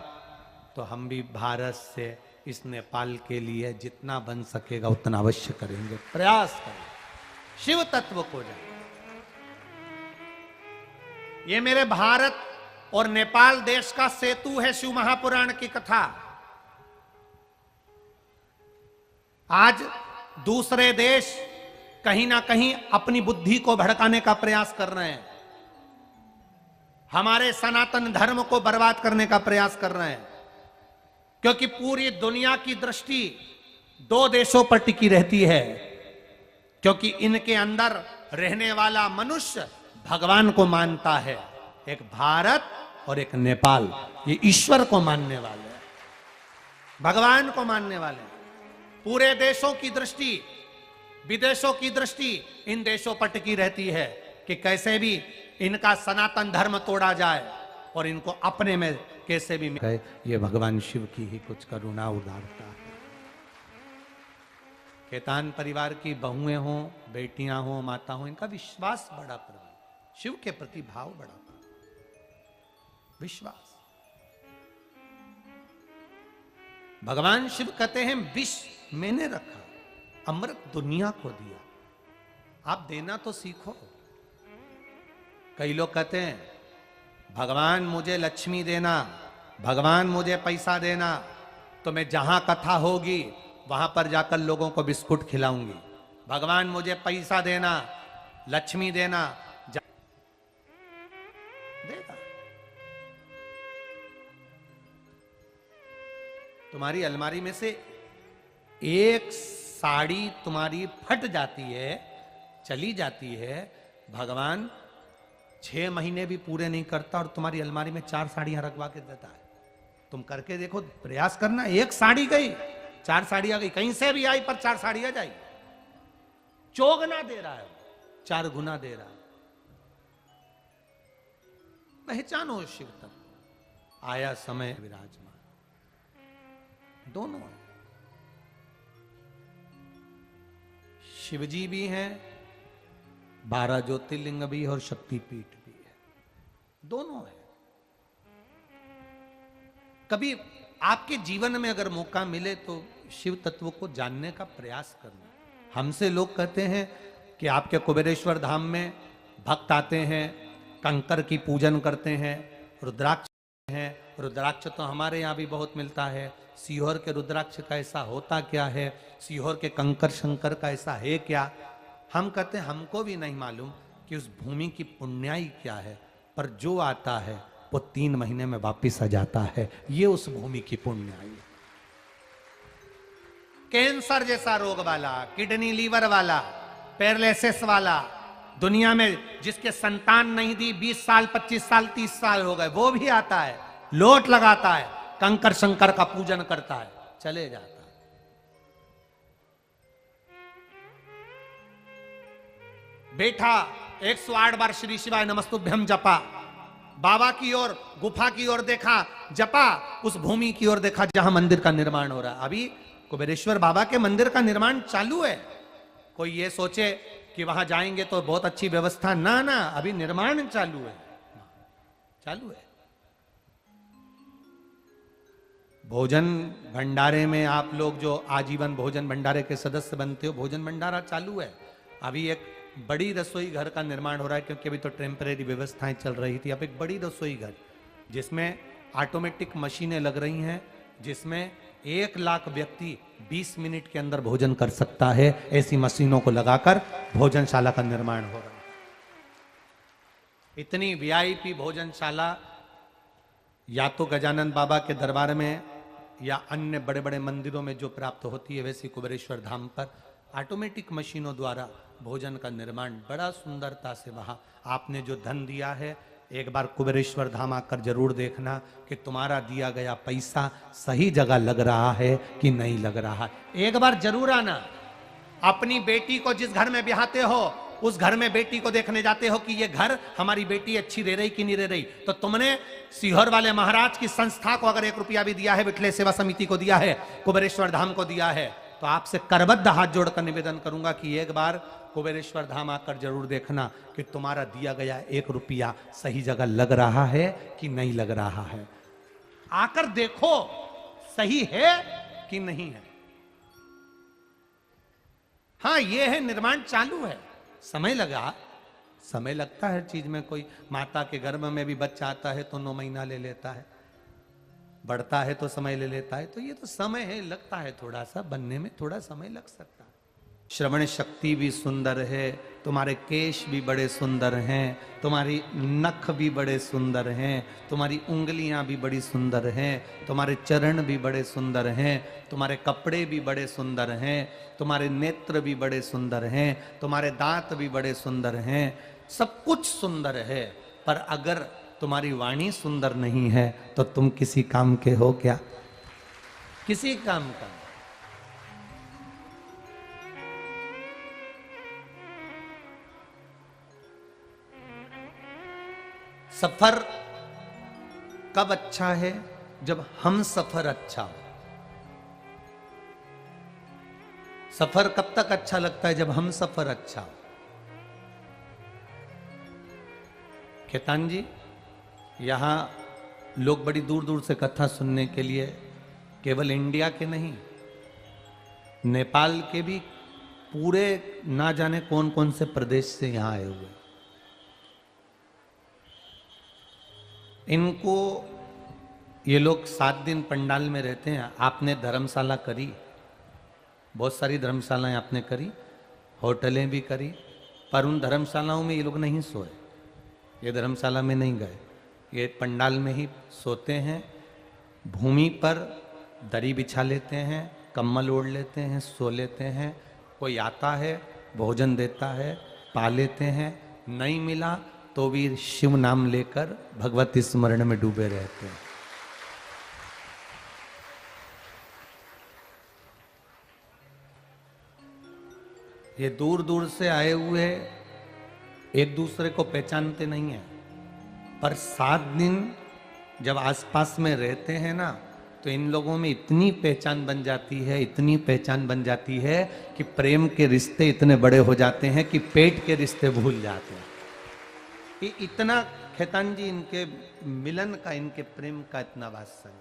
तो हम भी भारत से इस नेपाल के लिए जितना बन सकेगा उतना अवश्य करेंगे, प्रयास करेंगे, शिव तत्व को जाए। ये मेरे भारत और नेपाल देश का सेतु है शिव महापुराण की कथा। आज दूसरे देश कहीं ना कहीं अपनी बुद्धि को भड़काने का प्रयास कर रहे हैं, हमारे सनातन धर्म को बर्बाद करने का प्रयास कर रहे हैं, क्योंकि पूरी दुनिया की दृष्टि 2 देशों पर टिकी रहती है, क्योंकि इनके अंदर रहने वाला मनुष्य भगवान को मानता है, एक भारत और एक नेपाल, ये ईश्वर को मानने वाले हैं, भगवान को मानने वाले हैं। पूरे देशों की दृष्टि, विदेशों की दृष्टि इन देशों पर टिकी रहती है कि कैसे भी इनका सनातन धर्म तोड़ा जाए और इनको अपने में कैसे भी ये भगवान शिव की ही कुछ करुणा उदारता है। खेतान परिवार की बहुएं हों, बेटियां हों, माता हों, इनका विश्वास बड़ा प्रबल, शिव के प्रति भाव बड़ा विश्वास। भगवान शिव कहते हैं विष मैंने रखा, अमृत दुनिया को दिया, आप देना तो सीखो। कई लोग कहते हैं भगवान मुझे लक्ष्मी देना, भगवान मुझे पैसा देना, तो मैं जहां कथा होगी वहां पर जाकर लोगों को बिस्कुट खिलाऊंगी। भगवान मुझे पैसा देना, लक्ष्मी देना, देगा। तुम्हारी अलमारी में से एक साड़ी तुम्हारी फट जाती है, चली जाती है, भगवान 6 महीने भी पूरे नहीं करता और तुम्हारी अलमारी में 4 साड़ियां रखवा के देता है। तुम करके देखो, प्रयास करना। एक साड़ी गई, 4 साड़ियां गई, कहीं से भी आई पर 4 साड़ियां जाई। चौगुना दे रहा है, 4 गुना दे रहा है। पहचानो शिव तत्व। आया समय विराजमान, दोनों है। शिवजी भी हैं, 12 ज्योतिर्लिंग भी और शक्तिपीठ भी है, दोनों है। कभी आपके जीवन में अगर मौका मिले तो शिव तत्व को जानने का प्रयास करना। हमसे लोग कहते हैं कि आपके कुबेरेश्वर धाम में भक्त आते हैं, कंकर की पूजन करते हैं, रुद्राक्ष हैं। रुद्राक्ष तो हमारे यहाँ भी बहुत मिलता है। सीहोर के रुद्राक्ष का ऐसा होता क्या है, सीहोर के कंकर शंकर का ऐसा है क्या? हम कहते हैं हमको भी नहीं मालूम कि उस भूमि की पुण्याई क्या है, पर जो आता है वो 3 महीने में वापिस आ जाता है। ये उस भूमि की पुण्याई है। कैंसर जैसा रोग वाला, किडनी लीवर वाला, पैरालिसिस वाला, दुनिया में जिसके संतान नहीं दी, 20 साल 25 साल 30 साल हो गए, वो भी आता है, लोट लगाता है, कंकर शंकर का पूजन करता है, चले जाता है। बैठा 108 बार श्री शिवाय नमस्तुभ्यम जपा, बाबा की ओर, गुफा की ओर देखा, जपा, उस भूमि की ओर देखा जहां मंदिर का निर्माण हो रहा है। अभी कुबेरेश्वर बाबा के मंदिर का निर्माण चालू है। कोई ये सोचे कि वहां जाएंगे तो बहुत अच्छी व्यवस्था, ना ना, अभी निर्माण चालू है, चालू है। भोजन भंडारे में आप लोग जो आजीवन भोजन भंडारे के सदस्य बनते हो, भोजन भंडारा चालू है। अभी एक बड़ी रसोई घर का निर्माण हो रहा है, क्योंकि अभी तो टेम्परेरी व्यवस्थाएं चल रही थी। अब एक बड़ी रसोई घर जिसमें ऑटोमेटिक मशीनें लग रही हैं, जिसमें 1 लाख व्यक्ति 20 मिनट के अंदर भोजन कर सकता है। ऐसी मशीनों को लगाकर भोजनशाला का निर्माण हो रहा है। इतनी वीआईपी भोजनशाला या तो गजानन बाबा के दरबार में या अन्य बड़े बड़े मंदिरों में जो प्राप्त होती है, वैसी कुबेरेश्वर धाम पर ऑटोमेटिक मशीनों द्वारा भोजन का निर्माण बड़ा सुंदरता से। वहां आपने जो धन दिया है, एक बार कुबेरेश्वर धाम आकर जरूर देखना कि तुम्हारा दिया गया पैसा सही जगह लग रहा है कि नहीं लग रहा है। एक बार जरूर आना। अपनी बेटी को जिस घर में ब्याहते हो, उस घर में बेटी को देखने जाते हो कि ये घर हमारी बेटी अच्छी रह रही कि नहीं रह रही। तो तुमने सीहोर वाले महाराज की संस्था को अगर 1 रुपया भी दिया है, विठले सेवा समिति को दिया है, कुबेरेश्वर धाम को दिया है, तो आपसे करबद्ध हाथ जोड़कर निवेदन करूंगा कि एक बार कुबेरेश्वर धाम आकर जरूर देखना कि तुम्हारा दिया गया 1 रुपया सही जगह लग रहा है कि नहीं लग रहा है। आकर देखो सही है कि नहीं है। हाँ, ये है, निर्माण चालू है, समय लगा, समय लगता है हर चीज में। कोई माता के गर्भ में भी बच्चा आता है तो 9 महीना ले लेता है, बढ़ता है तो समय ले लेता है। तो ये तो समय है, लगता है, थोड़ा सा बनने में थोड़ा समय लग सकता है। श्रवण शक्ति भी सुंदर है, तुम्हारे केश भी बड़े सुंदर हैं, तुम्हारी नख भी बड़े सुंदर हैं, तुम्हारी उंगलियां भी बड़ी सुंदर हैं, तुम्हारे चरण भी बड़े सुंदर हैं, तुम्हारे कपड़े भी बड़े सुंदर हैं, तुम्हारे नेत्र भी बड़े सुंदर हैं, तुम्हारे दांत भी बड़े सुंदर हैं, सब कुछ सुंदर है। पर अगर तुम्हारी वाणी सुंदर नहीं है तो तुम किसी काम के हो क्या? किसी काम का। सफर कब अच्छा है? जब हम सफर अच्छा हो। सफर कब तक अच्छा लगता है? जब हम सफर अच्छा हो। खेतान जी, यहां लोग बड़ी दूर दूर से कथा सुनने के लिए, केवल इंडिया के नहीं, नेपाल के भी पूरे ना जाने कौन कौन से प्रदेश से यहां आए हुए। इनको, ये लोग 7 दिन पंडाल में रहते हैं। आपने धर्मशाला करी, बहुत सारी धर्मशालाएं आपने करी, होटलें भी करी, पर उन धर्मशालाओं में ये लोग नहीं सोए। ये धर्मशाला में नहीं गए, ये पंडाल में ही सोते हैं। भूमि पर दरी बिछा लेते हैं, कम्बल ओढ़ लेते हैं, सो लेते हैं। कोई आता है, भोजन देता है, पा लेते हैं। नहीं मिला तो भी शिव नाम लेकर भगवती स्मरण में डूबे रहते हैं। ये दूर दूर से आए हुए एक दूसरे को पहचानते नहीं है, पर 7 दिन जब आसपास में रहते हैं ना, तो इन लोगों में इतनी पहचान बन जाती है, इतनी पहचान बन जाती है कि प्रेम के रिश्ते इतने बड़े हो जाते हैं कि पेट के रिश्ते भूल जाते हैं। ये इतना खेतान जी, इनके मिलन का, इनके प्रेम का इतना वात्सल्य।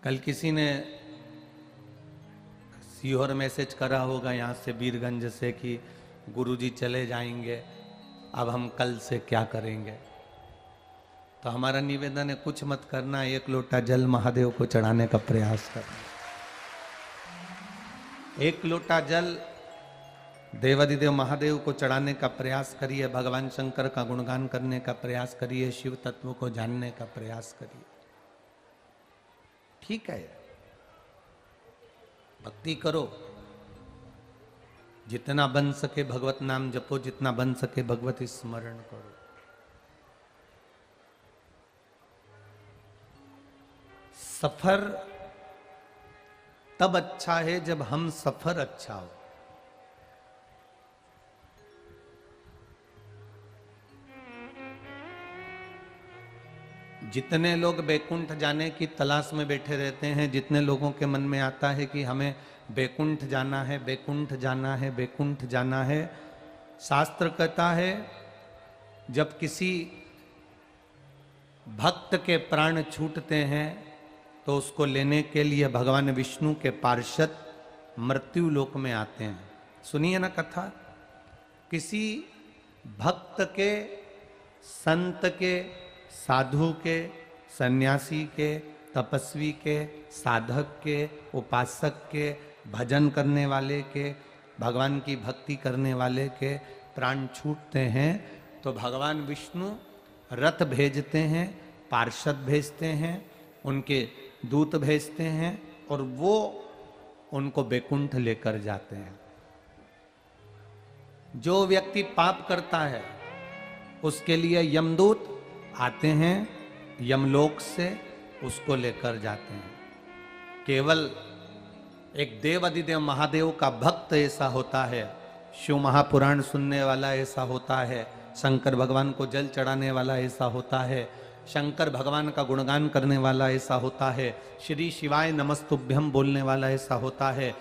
कल किसी ने सीहोर मैसेज करा होगा यहाँ से बीरगंज से कि गुरुजी चले जाएंगे, अब हम कल से क्या करेंगे। तो हमारा निवेदन है, कुछ मत करना, 1 लोटा जल महादेव को चढ़ाने का प्रयास करना। 1 लोटा जल देवादिदेव महादेव को चढ़ाने का प्रयास करिए, भगवान शंकर का गुणगान करने का प्रयास करिए, शिव तत्व को जानने का प्रयास करिए। ठीक है, भक्ति करो, जितना बन सके भगवत नाम जपो, जितना बन सके भगवत स्मरण करो। सफर तब अच्छा है जब हम सफर अच्छा हो। जितने लोग बैकुंठ जाने की तलाश में बैठे रहते हैं, जितने लोगों के मन में आता है कि हमें बैकुंठ जाना है, बैकुंठ जाना है, बैकुंठ जाना है, शास्त्र कहता है जब किसी भक्त के प्राण छूटते हैं तो उसको लेने के लिए भगवान विष्णु के पार्षद मृत्यु लोक में आते हैं। सुनिए ना कथा, किसी भक्त के, संत के, साधु के, सन्यासी के, तपस्वी के, साधक के, उपासक के, भजन करने वाले के, भगवान की भक्ति करने वाले के प्राण छूटते हैं तो भगवान विष्णु रथ भेजते हैं, पार्षद भेजते हैं, उनके दूत भेजते हैं और वो उनको बैकुंठ लेकर जाते हैं। जो व्यक्ति पाप करता है उसके लिए यमदूत आते हैं, यमलोक से उसको लेकर जाते हैं। केवल एक देव अधिदेव महादेव का भक्त ऐसा होता है, शिव महापुराण सुनने वाला ऐसा होता है, शंकर भगवान को जल चढ़ाने वाला ऐसा होता है, शंकर भगवान का गुणगान करने वाला ऐसा होता है, श्री शिवाय नमस्तुभ्यम बोलने वाला ऐसा होता है,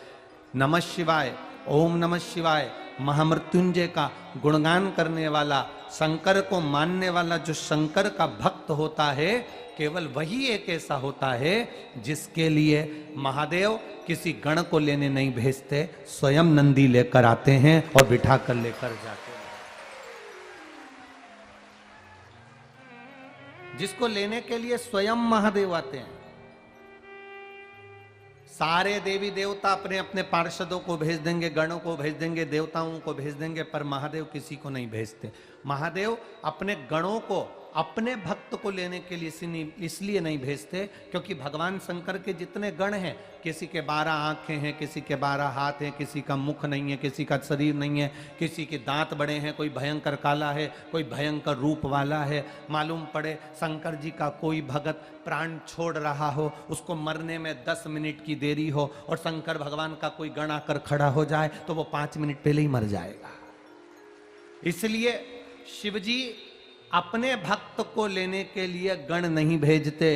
नमः शिवाय, ओम नमः शिवाय, महामृत्युंजय का गुणगान करने वाला, शंकर को मानने वाला जो शंकर का भक्त होता है, केवल वही एक ऐसा होता है जिसके लिए महादेव किसी गण को लेने नहीं भेजते, स्वयं नंदी लेकर आते हैं और बिठा कर लेकर जाते हैं। जिसको लेने के लिए स्वयं महादेव आते हैं। सारे देवी देवता अपने अपने पार्षदों को भेज देंगे, गणों को भेज देंगे, देवताओं को भेज देंगे, पर महादेव किसी को नहीं भेजते। महादेव अपने गणों को, अपने भक्त को लेने के लिए इसलिए नहीं भेजते क्योंकि भगवान शंकर के जितने गण हैं, किसी के 12 आंखें हैं, किसी के 12 हाथ हैं, किसी का मुख नहीं है, किसी का शरीर नहीं है, किसी के दांत बड़े हैं, कोई भयंकर काला है, कोई भयंकर रूप वाला है। मालूम पड़े शंकर जी का कोई भगत प्राण छोड़ रहा हो, उसको मरने में 10 मिनट की देरी हो और शंकर भगवान का कोई गण आकर खड़ा हो जाए तो वो 5 मिनट पहले ही मर जाएगा। इसलिए शिवजी अपने भक्त को लेने के लिए गण नहीं भेजते।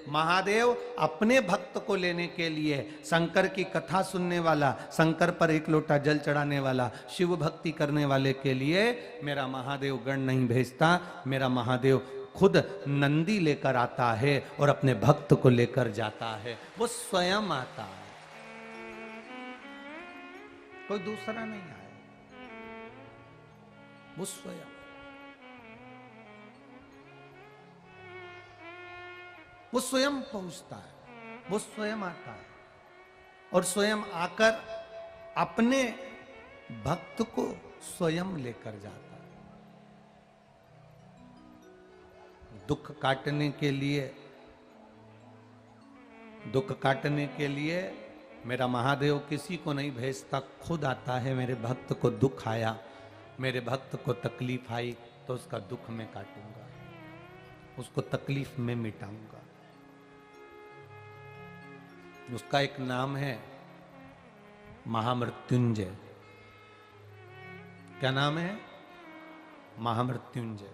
महादेव अपने भक्त को लेने के लिए, शंकर की कथा सुनने वाला, शंकर पर 1 लोटा जल चढ़ाने वाला, शिव भक्ति करने वाले के लिए मेरा महादेव गण नहीं भेजता। मेरा महादेव खुद नंदी लेकर आता है और अपने भक्त को लेकर जाता है। वो स्वयं आता है, कोई दूसरा नहीं आया, वो स्वयं। वो स्वयं पहुंचता है, वो स्वयं आता है और स्वयं आकर अपने भक्त को स्वयं लेकर जाता है। दुख काटने के लिए मेरा महादेव किसी को नहीं भेजता, खुद आता है। मेरे भक्त को दुख आया, मेरे भक्त को तकलीफ आई, तो उसका दुख मैं काटूंगा, उसको तकलीफ में मिटाऊंगा। उसका एक नाम है महामृत्युंजय। क्या नाम है? महामृत्युंजय।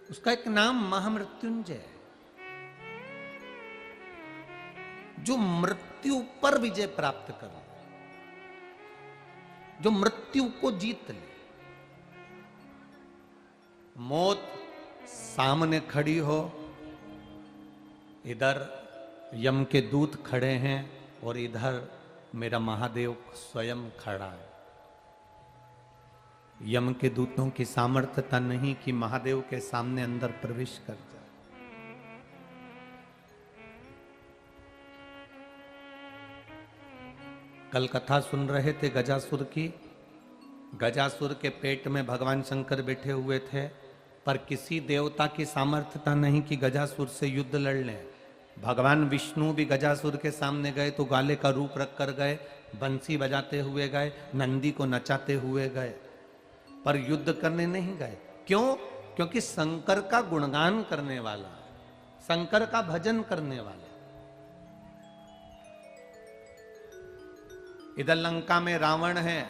उसका एक नाम महामृत्युंजय, जो मृत्यु पर विजय प्राप्त कर ले, जो मृत्यु को जीत ले। मौत सामने खड़ी हो, इधर यम के दूत खड़े हैं और इधर मेरा महादेव स्वयं खड़ा है। यम के दूतों की सामर्थ्यता नहीं कि महादेव के सामने अंदर प्रवेश कर जाए। कल कथा सुन रहे थे गजासुर की। गजासुर के पेट में भगवान शंकर बैठे हुए थे, पर किसी देवता की सामर्थ्यता नहीं कि गजासुर से युद्ध लड़ लें। भगवान विष्णु भी गजासुर के सामने गए तो गाले का रूप रख कर गए, बंसी बजाते हुए गए, नंदी को नचाते हुए गए, पर युद्ध करने नहीं गए। क्यों? क्योंकि शंकर का गुणगान करने वाला, शंकर का भजन करने वाले। इधर लंका में रावण है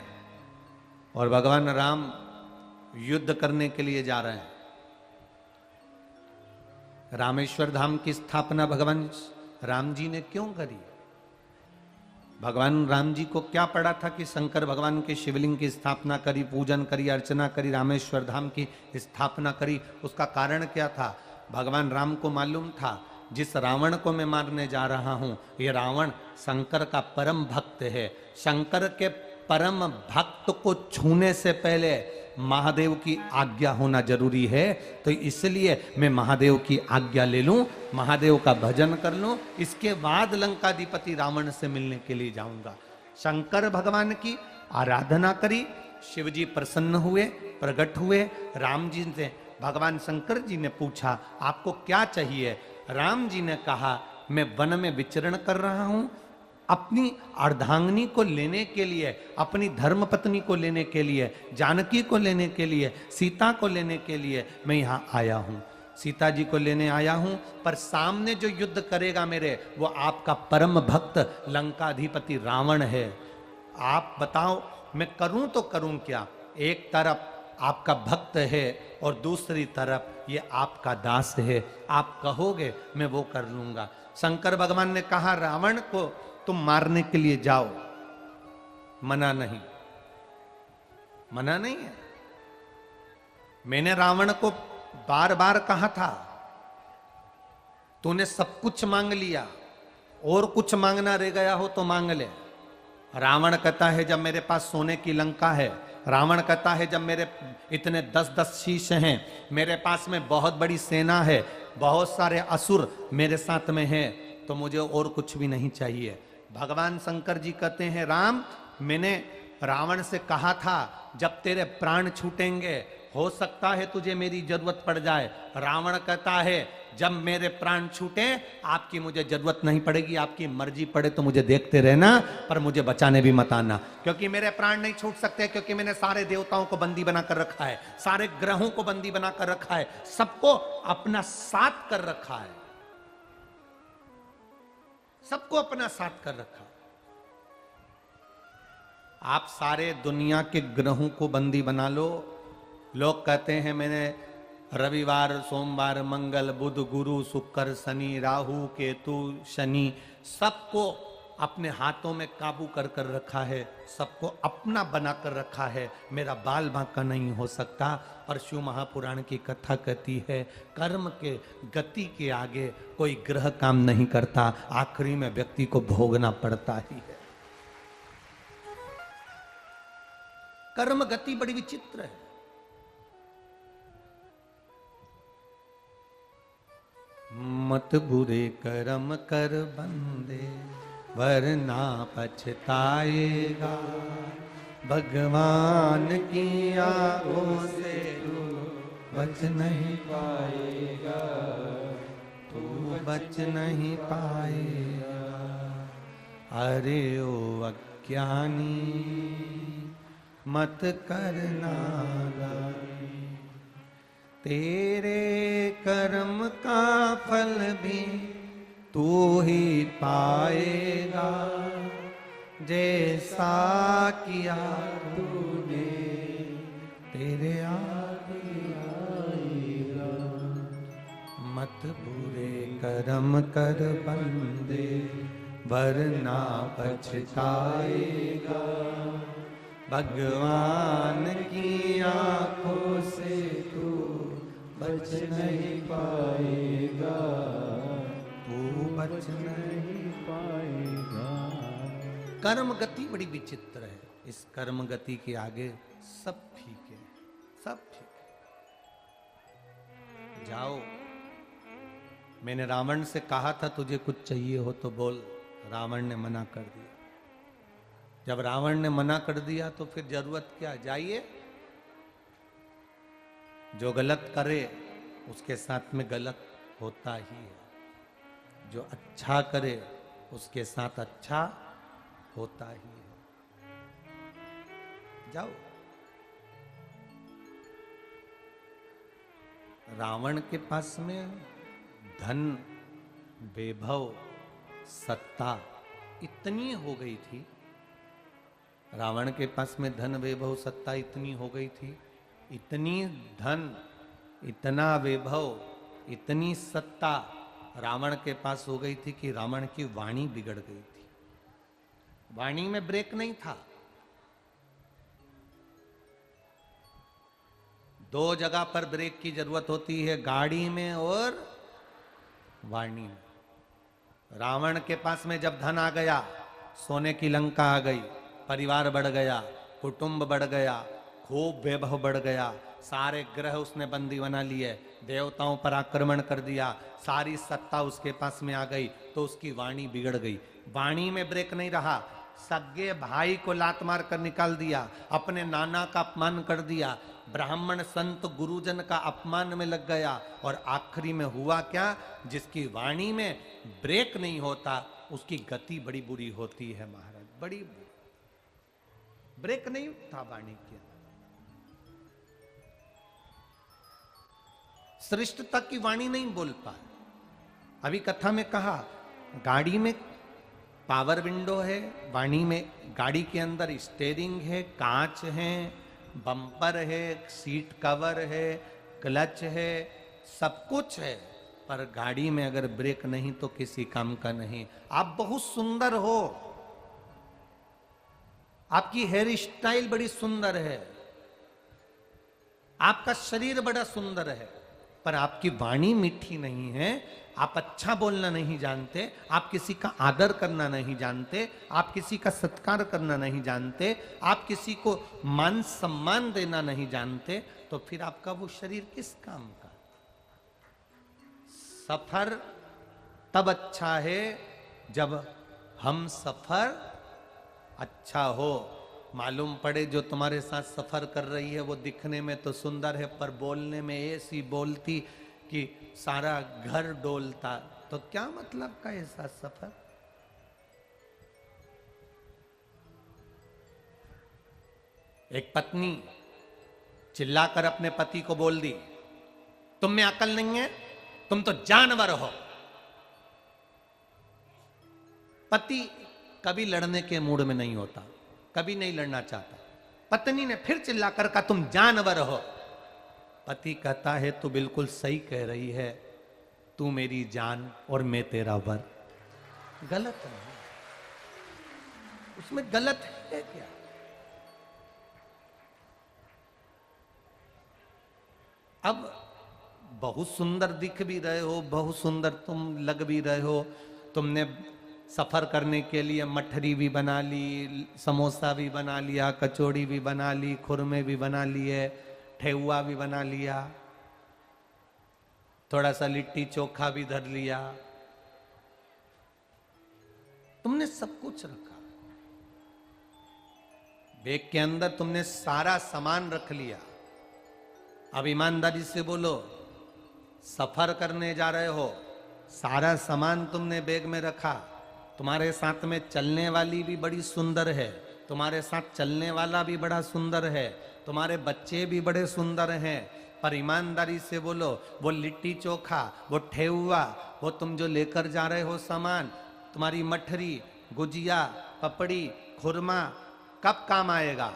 और भगवान राम युद्ध करने के लिए जा रहे हैं। रामेश्वर धाम की स्थापना भगवान राम जी ने क्यों करी? भगवान राम जी को क्या पड़ा था कि शंकर भगवान के शिवलिंग की स्थापना करी, पूजन करी, अर्चना करी, रामेश्वर धाम की स्थापना करी? उसका कारण क्या था? भगवान राम को मालूम था जिस रावण को मैं मारने जा रहा हूं, ये रावण शंकर का परम भक्त है। शंकर के परम भक्त को छूने से पहले महादेव की आज्ञा होना जरूरी है। तो इसलिए मैं महादेव की आज्ञा ले लूं, महादेव का भजन कर लूं, इसके बाद लंकाधिपति रावण से मिलने के लिए जाऊंगा। शंकर भगवान की आराधना करी, शिव जी प्रसन्न हुए, प्रकट हुए। राम जी से भगवान शंकर जी ने पूछा, आपको क्या चाहिए? राम जी ने कहा, मैं वन में विचरण कर रहा हूं, अपनी अर्धांगिनी को लेने के लिए, अपनी धर्म पत्नी को लेने के लिए, जानकी को लेने के लिए, सीता को लेने के लिए मैं यहाँ आया हूँ। सीता जी को लेने आया हूँ, पर सामने जो युद्ध करेगा मेरे, वो आपका परम भक्त लंकाधिपति रावण है। आप बताओ मैं करूँ तो करूँ क्या? एक तरफ आपका भक्त है और दूसरी तरफ ये आपका दास है, आप कहोगे मैं वो कर लूंगा। शंकर भगवान ने कहा, रावण को तुम मारने के लिए जाओ, मना नहीं, मना नहीं है। मैंने रावण को बार बार कहा था, तूने सब कुछ मांग लिया, और कुछ मांगना रह गया हो तो मांग ले। रावण कहता है जब मेरे पास सोने की लंका है, रावण कहता है जब मेरे इतने 10-10 शीश हैं, मेरे पास में बहुत बड़ी सेना है, बहुत सारे असुर मेरे साथ में हैं, तो मुझे और कुछ भी नहीं चाहिए। भगवान शंकर जी कहते हैं, राम मैंने रावण से कहा था जब तेरे प्राण छूटेंगे हो सकता है तुझे मेरी जरूरत पड़ जाए। रावण कहता है जब मेरे प्राण छूटे आपकी मुझे जरूरत नहीं पड़ेगी, आपकी मर्जी पड़े तो मुझे देखते रहना, पर मुझे बचाने भी मत आना, क्योंकि मेरे प्राण नहीं छूट सकते, क्योंकि मैंने सारे देवताओं को बंदी बनाकर रखा है, सारे ग्रहों को बंदी बनाकर रखा है, सबको अपना साथ कर रखा है, सबको अपना साथ कर रखा। आप सारे दुनिया के ग्रहों को बंदी बना लो। लोग कहते हैं मैंने रविवार, सोमवार, मंगल, बुध, गुरु, शुक्र, शनि, राहु, केतु, शनि सबको अपने हाथों में काबू कर कर रखा है, सबको अपना बना कर रखा है, मेरा बाल बांका नहीं हो सकता। और शिव महापुराण की कथा कहती है कर्म के गति के आगे कोई ग्रह काम नहीं करता, आखिरी में व्यक्ति को भोगना पड़ता ही है। कर्म गति बड़ी विचित्र है। मत बुरे कर्म कर बंदे वरना पछताएगा, भगवान की आंखों से तू बच नहीं पाएगा, तू बच नहीं पाएगा। अरे ओ अज्ञानी मत करना नादानी, तेरे कर्म का फल भी तू ही पाएगा, जैसा किया तूने तेरे आगे आएगा। मत बुरे कर्म कर बंदे वरना पछताएगा, भगवान की आंखों से तू बच नहीं पाएगा, तू बच नहीं पाएगा। कर्म गति बड़ी विचित्र है। इस कर्म गति के आगे सब ठीक है, सब ठीक है। जाओ, मैंने रावण से कहा था तुझे कुछ चाहिए हो तो बोल, रावण ने मना कर दिया। जब रावण ने मना कर दिया तो फिर जरूरत क्या, जाइए। जो गलत करे उसके साथ में गलत होता ही है, जो अच्छा करे उसके साथ अच्छा होता ही है। जाओ। रावण के पास में धन, वैभव, सत्ता इतनी हो गई थी, रावण के पास में धन, वैभव, सत्ता इतनी हो गई थी, इतनी धन, इतना वैभव, इतनी सत्ता रावण के पास हो गई थी कि रावण की वाणी बिगड़ गई थी। वाणी में ब्रेक नहीं था। दो जगह पर ब्रेक की जरूरत होती है, गाड़ी में और वाणी में। रावण के पास में जब धन आ गया, सोने की लंका आ गई, परिवार बढ़ गया, कुटुंब बढ़ गया, खूब वैभव बढ़ गया, सारे ग्रह उसने बंदी बना लिए, देवताओं पर आक्रमण कर दिया, सारी सत्ता उसके पास में आ गई, तो उसकी वाणी बिगड़ गई। वाणी में ब्रेक नहीं रहा, सगे भाई को लात मार कर निकाल दिया, अपने नाना का अपमान कर दिया, ब्राह्मण संत गुरुजन का अपमान में लग गया, और आखिरी में हुआ क्या, जिसकी वाणी में ब्रेक नहीं होता उसकी गति बड़ी बुरी होती है महाराज, बड़ी बुरी। ब्रेक नहीं था वाणी के। श्रेष्ठता की वाणी नहीं बोल पाए। अभी कथा में कहा, गाड़ी में पावर विंडो है, वाणी में गाड़ी के अंदर स्टीयरिंग है, कांच है, बम्पर है, सीट कवर है, क्लच है, सब कुछ है, पर गाड़ी में अगर ब्रेक नहीं तो किसी काम का नहीं। आप बहुत सुंदर हो, आपकी हेयर स्टाइल बड़ी सुंदर है, आपका शरीर बड़ा सुंदर है, पर आपकी वाणी मीठी नहीं है, आप अच्छा बोलना नहीं जानते, आप किसी का आदर करना नहीं जानते, आप किसी का सत्कार करना नहीं जानते, आप किसी को मान सम्मान देना नहीं जानते, तो फिर आपका वो शरीर किस काम का। सफर तब अच्छा है जब हम सफर अच्छा हो। मालूम पड़े जो तुम्हारे साथ सफर कर रही है वो दिखने में तो सुंदर है, पर बोलने में ऐसी बोलती कि सारा घर डोलता, तो क्या मतलब का ऐसा सफर। एक पत्नी चिल्लाकर अपने पति को बोल दी, तुम में अकल नहीं है, तुम तो जानवर हो। पति कभी लड़ने के मूड में नहीं होता, कभी नहीं लड़ना चाहता। पत्नी ने फिर चिल्लाकर कहा, तुम जानवर हो। पति कहता है, तू बिल्कुल सही कह रही है, तू मेरी जान और मैं तेरा वर। गलत नहीं, उसमें गलत है क्या। अब बहुत सुंदर दिख भी रहे हो, बहुत सुंदर तुम लग भी रहे हो, तुमने सफर करने के लिए मठरी भी बना ली, समोसा भी बना लिया, कचौड़ी भी बना ली, खुरमे भी बना लिए, ठेहुआ भी बना लिया, थोड़ा सा लिट्टी चोखा भी धर लिया, तुमने सब कुछ रखा, बैग के अंदर तुमने सारा सामान रख लिया। अब ईमानदारी से बोलो, सफर करने जा रहे हो, सारा सामान तुमने बैग में रखा, तुम्हारे साथ में चलने वाली भी बड़ी सुंदर है, तुम्हारे साथ चलने वाला भी बड़ा सुंदर है, तुम्हारे बच्चे भी बड़े सुंदर हैं, पर ईमानदारी से बोलो, वो लिट्टी चोखा, वो ठेहुआ, वो तुम जो लेकर जा रहे हो सामान, तुम्हारी मठरी, गुजिया, पपड़ी, खुरमा कब काम आएगा?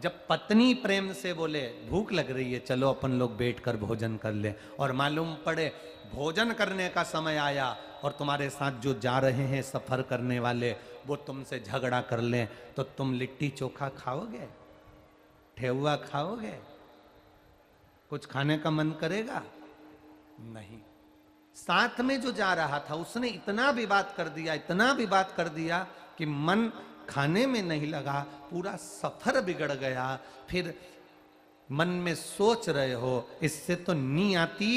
जब पत्नी प्रेम से बोले भूख लग रही है, चलो अपन लोग बैठकर भोजन कर ले, और मालूम पड़े भोजन करने का समय आया और तुम्हारे साथ जो जा रहे हैं सफर करने वाले वो तुमसे झगड़ा कर लें, तो तुम लिट्टी चोखा खाओगे? ठेहुआ खाओगे? कुछ खाने का मन करेगा? नहीं। साथ में जो जा रहा था उसने इतना विवाद कर दिया, इतना विवाद कर दिया कि मन खाने में नहीं लगा, पूरा सफर बिगड़ गया। फिर मन में सोच रहे हो इससे तो नी आती,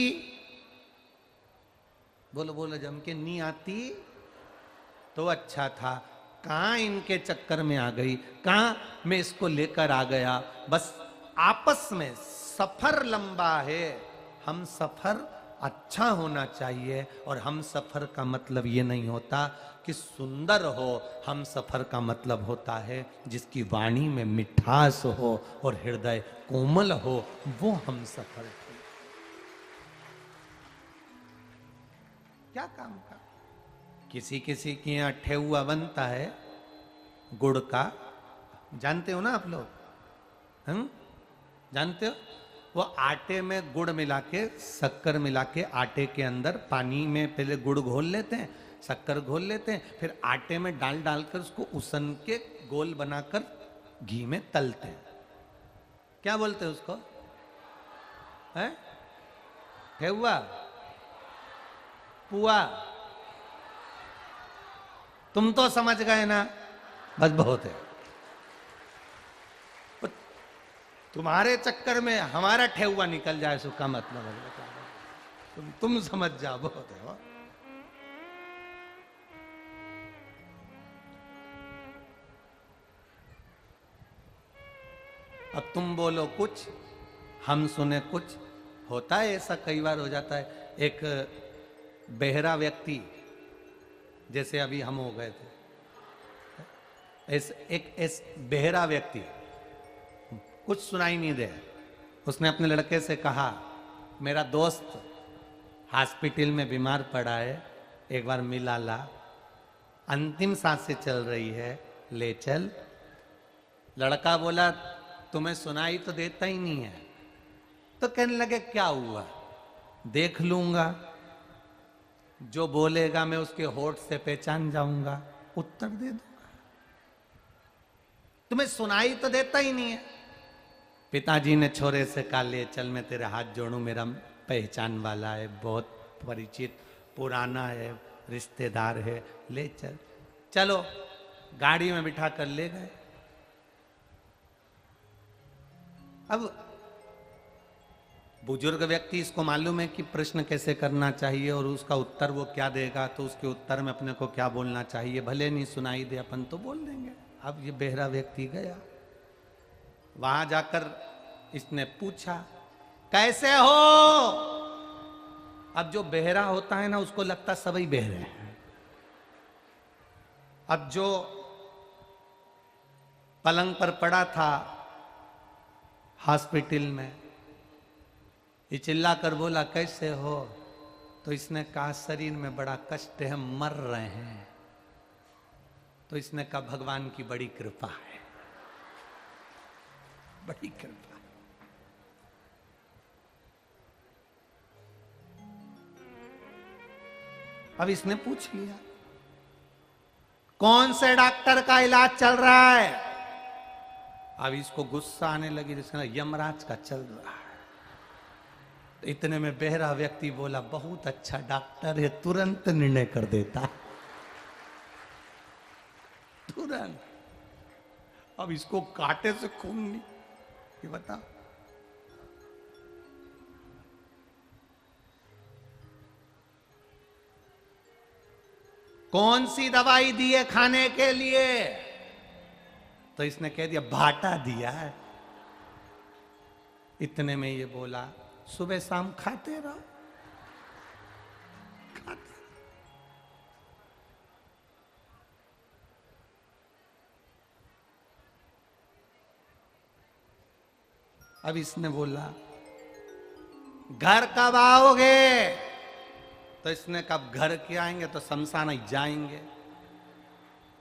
बोलो बोलो जम के, नी आती तो अच्छा था, कहां इनके चक्कर में आ गई, कहां मैं इसको लेकर आ गया। बस आपस में सफर लंबा है, हम सफर अच्छा होना चाहिए, और हम सफर का मतलब ये नहीं होता कि सुंदर हो, हम सफर का मतलब होता है जिसकी वाणी में मिठास हो और हृदय कोमल हो, वो हम सफर है। क्या काम का? किसी किसी के यहाँ ठेहुआ बनता है गुड़ का, जानते हो ना आप लोग? जानते हो? वो आटे में गुड़ मिला के, शक्कर मिला के, आटे के अंदर पानी में पहले गुड़ घोल लेते हैं, शक्कर घोल लेते हैं, फिर आटे में डाल डालकर उसको उसन के गोल बनाकर घी में तलते हैं। क्या बोलते हैं उसको? है ठेहुआ, पुआ? तुम तो समझ गए ना, बस बहुत है। तुम्हारे चक्कर में हमारा ठेहुआ निकल जाए सो का मतलब है, तुम समझ जाओ, बहुत है। अब तुम बोलो कुछ, हम सुने कुछ। होता है ऐसा, कई बार हो जाता है। एक बहरा व्यक्ति, जैसे अभी हम हो गए थे, एक बहरा व्यक्ति, कुछ सुनाई नहीं दे, उसने अपने लड़के से कहा, मेरा दोस्त हॉस्पिटल में बीमार पड़ा है, एक बार मिला ला, अंतिम सांसें चल रही है, ले चल। लड़का बोला, तुम्हें सुनाई तो देता ही नहीं है। तो कहने लगे, क्या हुआ, देख लूंगा, जो बोलेगा मैं उसके होठ से पहचान जाऊंगा, उत्तर दे दूंगा। तुम्हें सुनाई तो देता ही नहीं है। पिताजी ने छोरे से कहा, ले चल, मैं तेरे हाथ जोड़ूं, मेरा पहचान वाला है, बहुत परिचित, पुराना है, रिश्तेदार है, ले चल। चलो, गाड़ी में बिठा कर ले गए। अब बुजुर्ग व्यक्ति, इसको मालूम है कि प्रश्न कैसे करना चाहिए और उसका उत्तर वो क्या देगा, तो उसके उत्तर में अपने को क्या बोलना चाहिए, भले नहीं सुनाई दे अपन तो बोल देंगे। अब ये बहरा व्यक्ति गया, वहां जाकर इसने पूछा, कैसे हो? अब जो बहरा होता है ना, उसको लगता सभी बहरे हैं। अब जो पलंग पर पड़ा था हॉस्पिटल में, ये चिल्ला कर बोला, कैसे हो? तो इसने कहा, शरीर में बड़ा कष्ट है, मर रहे हैं। तो इसने कहा, भगवान की बड़ी कृपा है, बड़ी कृपा। अब इसने पूछ लिया, कौन से डॉक्टर का इलाज चल रहा है? अब इसको गुस्सा आने लगी, जिसका यमराज का चल रहा है। तो इतने में बहरा व्यक्ति बोला, बहुत अच्छा डॉक्टर है, तुरंत निर्णय कर देता, तुरंत। अब इसको कांटे से खून नहीं, ये बता। कौन सी दवाई दी है खाने के लिए? तो इसने कह दिया भाटा दिया है। इतने में ये बोला सुबह शाम खाते रहो, खाते। अब इसने बोला घर कब आओगे? तो इसने कब घर के आएंगे तो शमशान ही जाएंगे।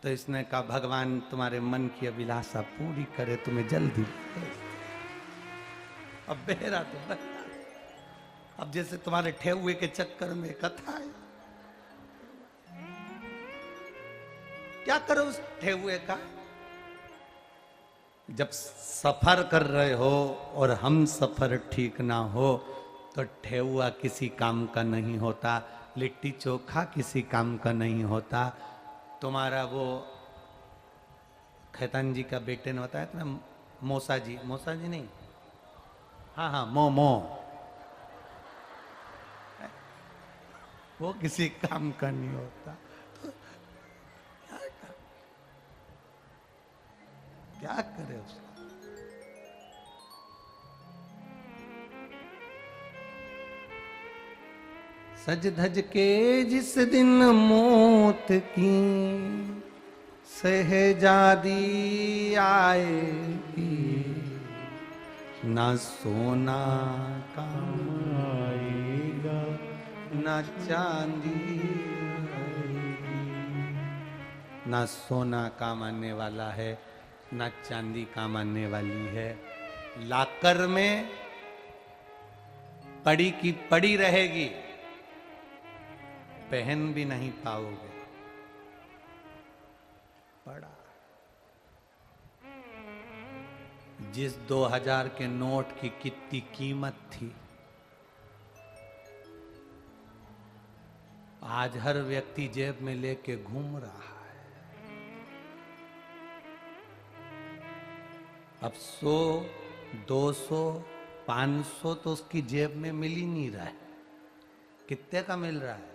तो इसने कहा भगवान तुम्हारे मन की अभिलाषा पूरी करे, तुम्हें जल्दी। अब बेहरा तो बहरा। अब जैसे तुम्हारे ठेहुए के चक्कर में कथा है, क्या करो उस ठेहुए का? जब सफर कर रहे हो और हम सफर ठीक ना हो तो ठेहुआ किसी काम का नहीं होता, लिट्टी चोखा किसी काम का नहीं होता। तुम्हारा वो खैतान जी का बेटे ने बताया था ना, मौसा जी नहीं, हाँ मो वो किसी काम का नहीं होता। तो क्या करे उसका? सज धज के जिस दिन मौत की सहजादी आएगी, ना सोना काम आएगा ना चांदी आएगी। ना सोना काम आने वाला है ना चांदी काम आने वाली है। लाकर में पड़ी की पड़ी रहेगी, पहन भी नहीं पाओगे। पड़ा जिस 2000 के नोट की कितनी कीमत थी, आज हर व्यक्ति जेब में लेके घूम रहा है। अब 100, 200, 500 तो उसकी जेब में मिल ही नहीं रहा है। कितने का मिल रहा है?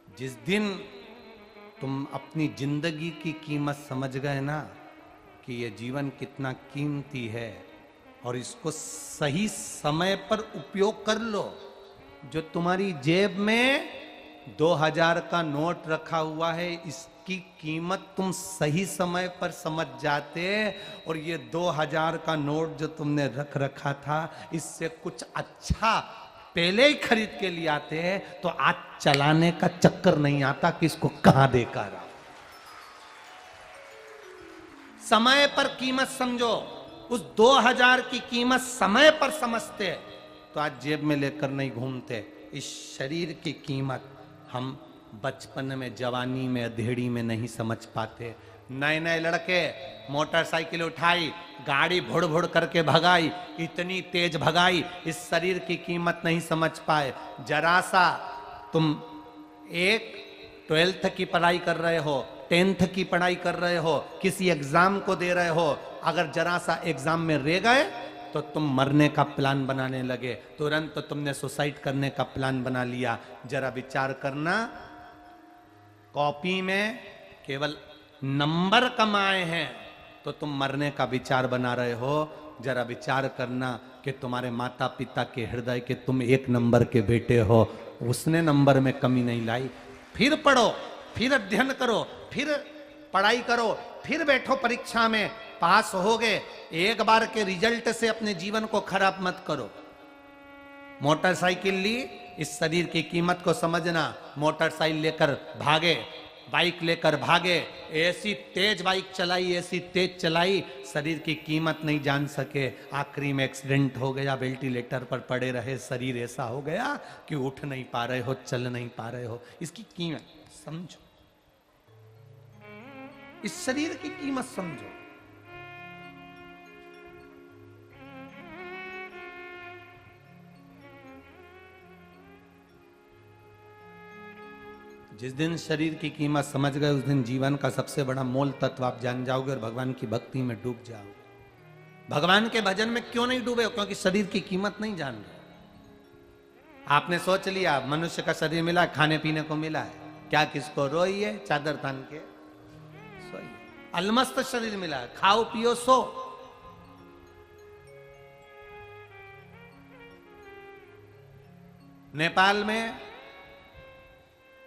जिस दिन तुम अपनी जिंदगी की कीमत समझ गए ना कि ये जीवन कितना कीमती है और इसको सही समय पर उपयोग कर लो। जो तुम्हारी जेब में 2000 का नोट रखा हुआ है, इसकी कीमत तुम सही समय पर समझ जाते और ये 2000 का नोट जो तुमने रख रखा था, इससे कुछ अच्छा पहले ही खरीद के लिए आते हैं तो आज चलाने का चक्कर नहीं आता कि इसको कहां देकर आओ। समय पर कीमत समझो। उस 2000 की कीमत समय पर समझते तो आज जेब में लेकर नहीं घूमते। इस शरीर की कीमत हम बचपन में, जवानी में, अधेड़ी में नहीं समझ पाते। नए नए लड़के मोटरसाइकिल उठाई, गाड़ी भुड़ भुड़ करके भगाई, इतनी तेज भगाई, इस शरीर की कीमत नहीं समझ पाए। जरा सा तुम एक 12th की पढ़ाई कर रहे हो, 10th की पढ़ाई कर रहे हो, किसी एग्जाम को दे रहे हो, अगर जरा सा एग्जाम में रह गए तो तुम मरने का प्लान बनाने लगे, तुरंत तो तुमने सुसाइड करने का प्लान बना लिया। जरा विचार करना, कॉपी में केवल नंबर कमाए हैं तो तुम मरने का विचार बना रहे हो। जरा विचार करना कि तुम्हारे माता पिता के हृदय के तुम 1 नंबर के बेटे हो, उसने नंबर में कमी नहीं लाई। फिर पढ़ो, फिर अध्ययन करो, फिर पढ़ाई करो, फिर बैठो परीक्षा में, पास हो गए। एक बार के रिजल्ट से अपने जीवन को खराब मत करो। मोटरसाइकिल ली, इस शरीर की कीमत को समझना। मोटरसाइकिल लेकर भागे, बाइक लेकर भागे, ऐसी तेज बाइक चलाई, ऐसी तेज चलाई, शरीर की कीमत नहीं जान सके। आखिरी में एक्सीडेंट हो गया, वेंटिलेटर पर पड़े रहे, शरीर ऐसा हो गया कि उठ नहीं पा रहे हो, चल नहीं पा रहे हो। इसकी कीमत समझो, इस शरीर की कीमत समझो। जिस दिन शरीर की कीमत समझ गए, उस दिन जीवन का सबसे बड़ा मोल तत्व आप जान जाओगे और भगवान की भक्ति में डूब जाओगे। भगवान के भजन में क्यों नहीं डूबे हो? क्योंकि शरीर की कीमत नहीं जान रहे। आपने सोच लिया मनुष्य का शरीर मिला, खाने पीने को मिला है, क्या किसको रोइए, चादर तान के सोइए। अलमस्त शरीर मिला है, खाओ पियो सो। नेपाल में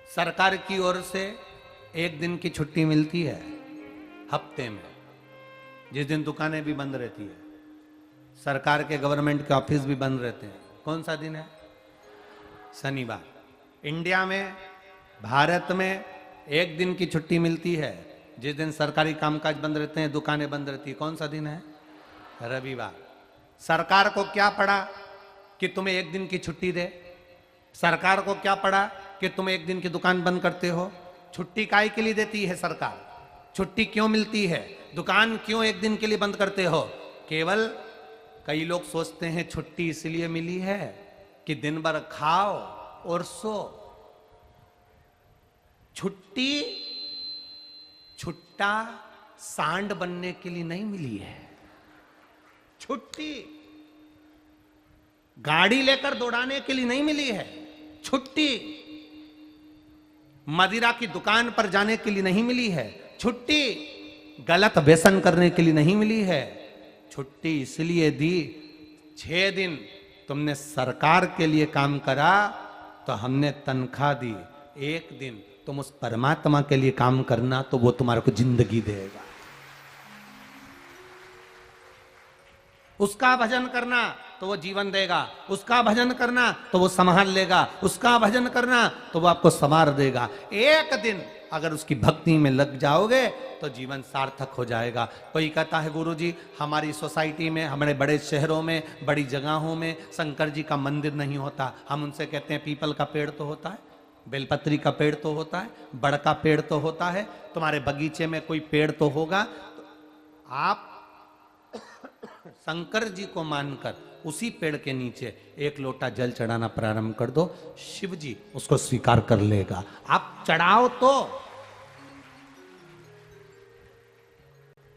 सरकार की ओर से एक दिन की छुट्टी मिलती है हफ्ते में, जिस दिन दुकानें भी बंद रहती है, सरकार के गवर्नमेंट के ऑफिस भी बंद रहते हैं। कौन सा दिन है? शनिवार। इंडिया में, भारत में एक दिन की छुट्टी मिलती है जिस दिन सरकारी कामकाज बंद रहते हैं, दुकानें बंद रहती है। कौन सा दिन है? रविवार। सरकार को क्या पड़ा कि तुम्हें एक दिन की छुट्टी दे? सरकार को क्या पड़ा कि तुम एक दिन की दुकान बंद करते हो? छुट्टी काहे के लिए देती है सरकार? छुट्टी क्यों मिलती है? दुकान क्यों एक दिन के लिए बंद करते हो? केवल कई लोग सोचते हैं छुट्टी इसलिए मिली है कि दिन भर खाओ और सो। छुट्टी छुट्टा सांड बनने के लिए नहीं मिली है। छुट्टी गाड़ी लेकर दौड़ाने के लिए नहीं मिली है। छुट्टी मदिरा की दुकान पर जाने के लिए नहीं मिली है। छुट्टी गलत व्यसन करने के लिए नहीं मिली है। छुट्टी इसलिए दी, 6 दिन तुमने सरकार के लिए काम करा तो हमने तनख्वाह दी। 1 दिन तुम उस परमात्मा के लिए काम करना तो वो तुम्हारे को जिंदगी देगा। उसका भजन करना तो वो जीवन देगा। उसका भजन करना तो वो संभाल लेगा। उसका भजन करना तो वो आपको संवार देगा। 1 दिन अगर उसकी भक्ति में लग जाओगे तो जीवन सार्थक हो जाएगा। कोई कहता है गुरुजी हमारी सोसाइटी में, हमारे बड़े शहरों में, बड़ी जगहों में शंकर जी का मंदिर नहीं होता। हम उनसे कहते हैं पीपल का पेड़ तो होता है, बेलपत्री का पेड़ तो होता है, बड़ का पेड़ तो होता है, तुम्हारे बगीचे में कोई पेड़ तो होगा। तो आप शंकर जी को मानकर उसी पेड़ के नीचे 1 लोटा जल चढ़ाना प्रारंभ कर दो, शिव जी उसको स्वीकार कर लेगा। आप चढ़ाओ तो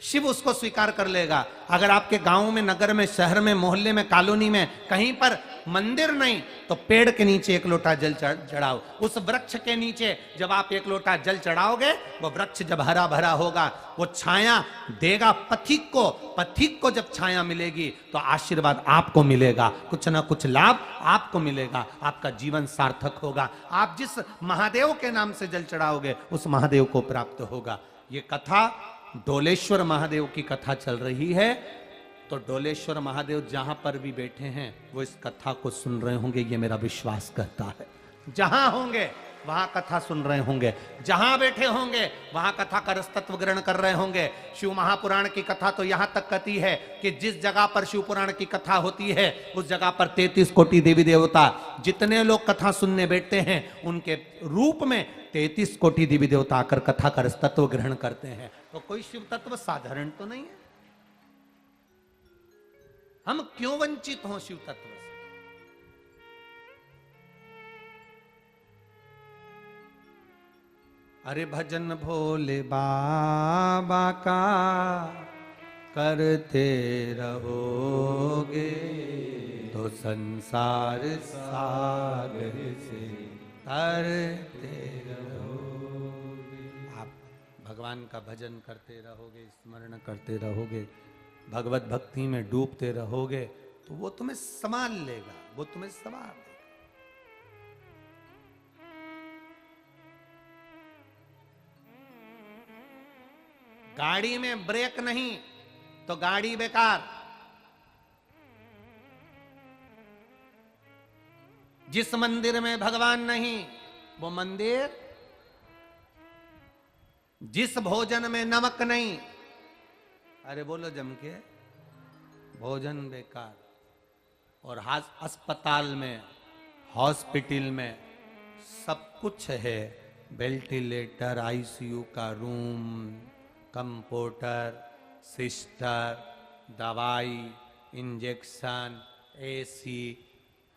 शिव उसको स्वीकार कर लेगा। अगर आपके गांव में, नगर में, शहर में, मोहल्ले में, कॉलोनी में कहीं पर मंदिर नहीं तो पेड़ के नीचे 1 लोटा जल चढ़ाओ। उस वृक्ष के नीचे जब आप 1 लोटा जल चढ़ाओगे, वो वृक्ष जब हरा भरा होगा, वो छाया देगा पथिक को। पथिक को जब छाया मिलेगी तो आशीर्वाद आपको मिलेगा, कुछ ना कुछ लाभ आपको मिलेगा, आपका जीवन सार्थक होगा। आप जिस महादेव के नाम से जल चढ़ाओगे उस महादेव को प्राप्त होगा। ये कथा डोलेश्वर महादेव की कथा चल रही है। तो डोलेश्वर महादेव जहां पर भी बैठे हैं वो इस कथा को सुन रहे होंगे, ये मेरा विश्वास करता है। जहां होंगे वहां कथा सुन रहे होंगे, जहां बैठे होंगे वहां कथा का रसतत्व ग्रहण कर रहे होंगे। शिव महापुराण की कथा तो यहां तक कहती है कि जिस जगह पर शिव पुराण की कथा होती है उस जगह पर 33 कोटि देवी देवता, जितने लोग कथा सुनने बैठते हैं उनके रूप में 33 कोटि देवी देवता आकर कथा का रसतत्व ग्रहण करते हैं। तो कोई शिव तत्व साधारण तो नहीं है। हम क्यों वंचित हों शिव तत्व से? अरे भजन भोले बाबा का करते रहोगे तो संसार सागर से तरते रहोगे। आप भगवान का भजन करते रहोगे, स्मरण करते रहोगे, भगवत भक्ति में डूबते रहोगे तो वो तुम्हें संभाल लेगा, वो तुम्हें संभाल लेगा। गाड़ी में ब्रेक नहीं तो गाड़ी बेकार। जिस मंदिर में भगवान नहीं वो मंदिर, जिस भोजन में नमक नहीं, अरे बोलो जम के, भोजन बेकार। और अस्पताल में, हॉस्पिटल में सब कुछ है, वेंटिलेटर, आईसीयू का रूम, कंप्यूटर, सिस्टर, दवाई, इंजेक्शन, एसी,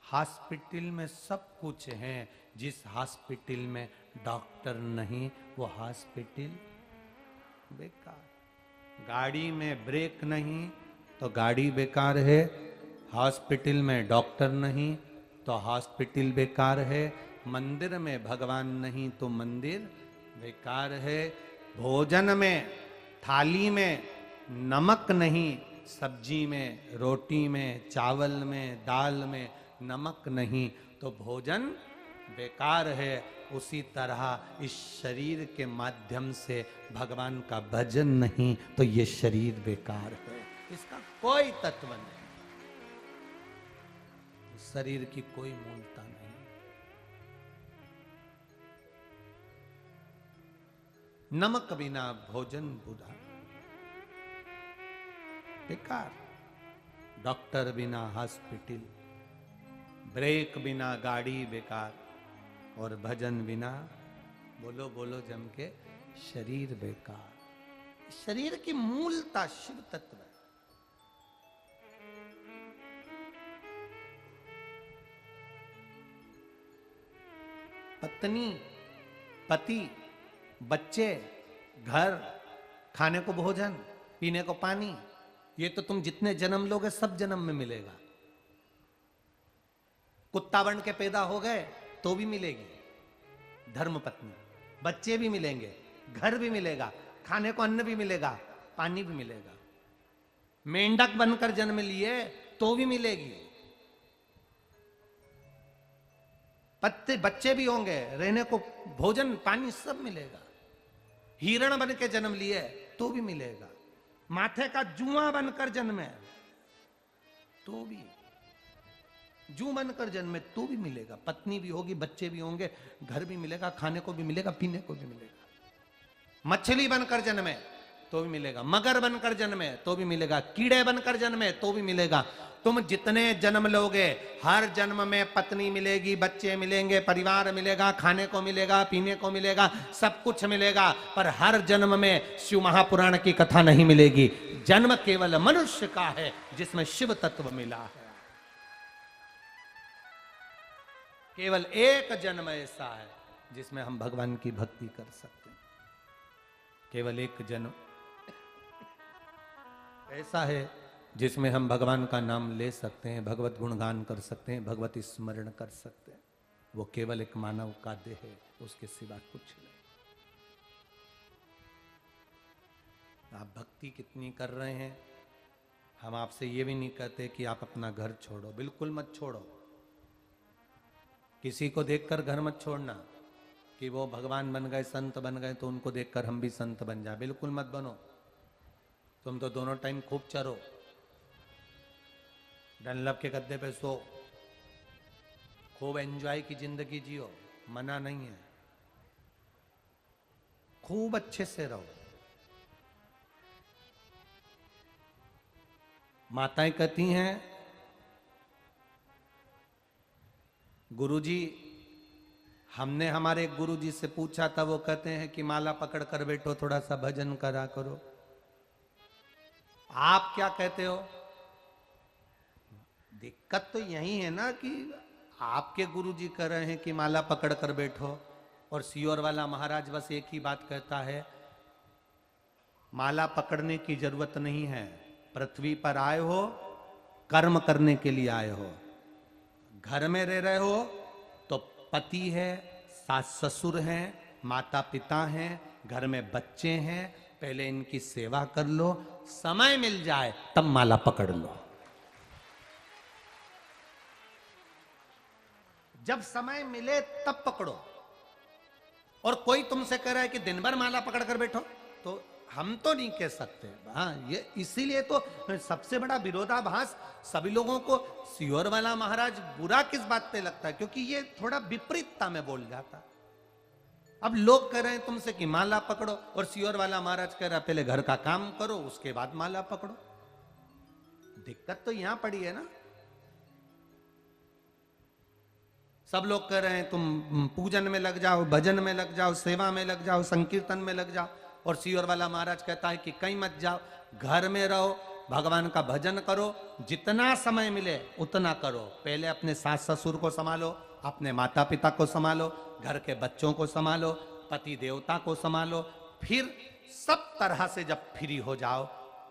हॉस्पिटल में सब कुछ है। जिस हॉस्पिटल में डॉक्टर नहीं वो हॉस्पिटल बेकार। गाड़ी में ब्रेक नहीं तो गाड़ी बेकार है। हॉस्पिटल में डॉक्टर नहीं तो हॉस्पिटल बेकार है, मंदिर में भगवान नहीं तो मंदिर बेकार है, भोजन में थाली में नमक नहीं, सब्जी में रोटी में चावल में दाल में नमक नहीं तो भोजन बेकार है। उसी तरह इस शरीर के माध्यम से भगवान का भजन नहीं तो ये शरीर बेकार है, इसका कोई तत्व नहीं, शरीर की कोई मूलता नहीं। नमक बिना भोजन बुरा, बेकार। डॉक्टर बिना हॉस्पिटल, ब्रेक बिना गाड़ी बेकार, और भजन बिना बोलो बोलो जम के शरीर बेकार। शरीर की मूलता शिव तत्व है। पत्नी, पति, बच्चे, घर, खाने को भोजन, पीने को पानी, ये तो तुम जितने जन्म लोगे सब जन्म में मिलेगा। कुत्ता बन के पैदा हो गए तो भी मिलेगी धर्म पत्नी, बच्चे भी मिलेंगे, घर भी मिलेगा, खाने को अन्न भी मिलेगा, पानी भी मिलेगा। मेंढक बनकर जन्म लिए तो भी मिलेगी, पत्ते बच्चे भी होंगे, रहने को भोजन पानी सब मिलेगा। हिरण बन के जन्म लिए तो भी मिलेगा, माथे का जुआ बनकर जन्मे तो भी, जू बनकर जन्मे तो भी मिलेगा। पत्नी भी होगी, बच्चे भी होंगे, घर भी मिलेगा, खाने को भी मिलेगा, पीने को भी मिलेगा। मछली बनकर जन्मे तो भी मिलेगा, मगर बनकर जन्मे तो भी मिलेगा, कीड़े बनकर जन्मे तो भी मिलेगा। तुम जितने जन्म लोगे हर जन्म में पत्नी मिलेगी, बच्चे मिलेंगे, परिवार मिलेगा, खाने को मिलेगा, पीने को मिलेगा, सब कुछ मिलेगा, पर हर जन्म में शिव महापुराण की कथा नहीं मिलेगी। जन्म केवल मनुष्य का है जिसमें शिव तत्व मिला है। केवल एक जन्म ऐसा है जिसमें हम भगवान की भक्ति कर सकते हैं। केवल एक जन्म ऐसा है जिसमें हम भगवान का नाम ले सकते हैं, भगवत गुणगान कर सकते हैं, भगवत स्मरण कर सकते हैं। वो केवल एक मानव का देह है, उसके सिवा कुछ नहीं। आप भक्ति कितनी कर रहे हैं, हम आपसे ये भी नहीं कहते कि आप अपना घर छोड़ो, बिल्कुल मत छोड़ो। किसी को देखकर घर मत छोड़ना कि वो भगवान बन गए, संत बन गए तो उनको देखकर हम भी संत बन जाए, बिल्कुल मत बनो। तुम तो दोनों टाइम खूब चरो, डनलप के गद्दे पे सो, खूब एंजॉय की जिंदगी जियो, मना नहीं है, खूब अच्छे से रहो। माताएं कहती हैं, गुरुजी, हमने हमारे गुरुजी से पूछा था, वो कहते हैं कि माला पकड़ कर बैठो, थोड़ा सा भजन करा करो। आप क्या कहते हो? दिक्कत तो यही है ना कि आपके गुरुजी कह रहे हैं कि माला पकड़ कर बैठो, और सियोर वाला महाराज बस एक ही बात कहता है, माला पकड़ने की जरूरत नहीं है, पृथ्वी पर आए हो कर्म करने के लिए आए हो। घर में रह रहे हो तो पति है, सास ससुर हैं, माता पिता हैं, घर में बच्चे हैं, पहले इनकी सेवा कर लो, समय मिल जाए तब माला पकड़ लो। जब समय मिले तब पकड़ो। और कोई तुमसे कह रहा है कि दिन भर माला पकड़ कर बैठो, तो हम तो नहीं कह सकते। हाँ, ये इसीलिए तो सबसे बड़ा विरोधाभास सभी लोगों को सियोर वाला महाराज बुरा किस बात पे लगता है, क्योंकि ये थोड़ा विपरीतता में बोल जाता। अब लोग कह रहे हैं तुमसे कि माला पकड़ो, और सियोर वाला महाराज कह रहा है पहले घर का काम करो उसके बाद माला पकड़ो। दिक्कत तो यहां पड़ी है ना। सब लोग कह रहे हैं तुम पूजन में लग जाओ, भजन में लग जाओ, सेवा में लग जाओ, संकीर्तन में लग जाओ, और सियोर वाला महाराज कहता है कि कहीं मत जाओ, घर में रहो, भगवान का भजन करो, जितना समय मिले उतना करो। पहले अपने सास ससुर को संभालो, अपने माता पिता को संभालो, घर के बच्चों को संभालो, पति देवता को संभालो, फिर सब तरह से जब फ्री हो जाओ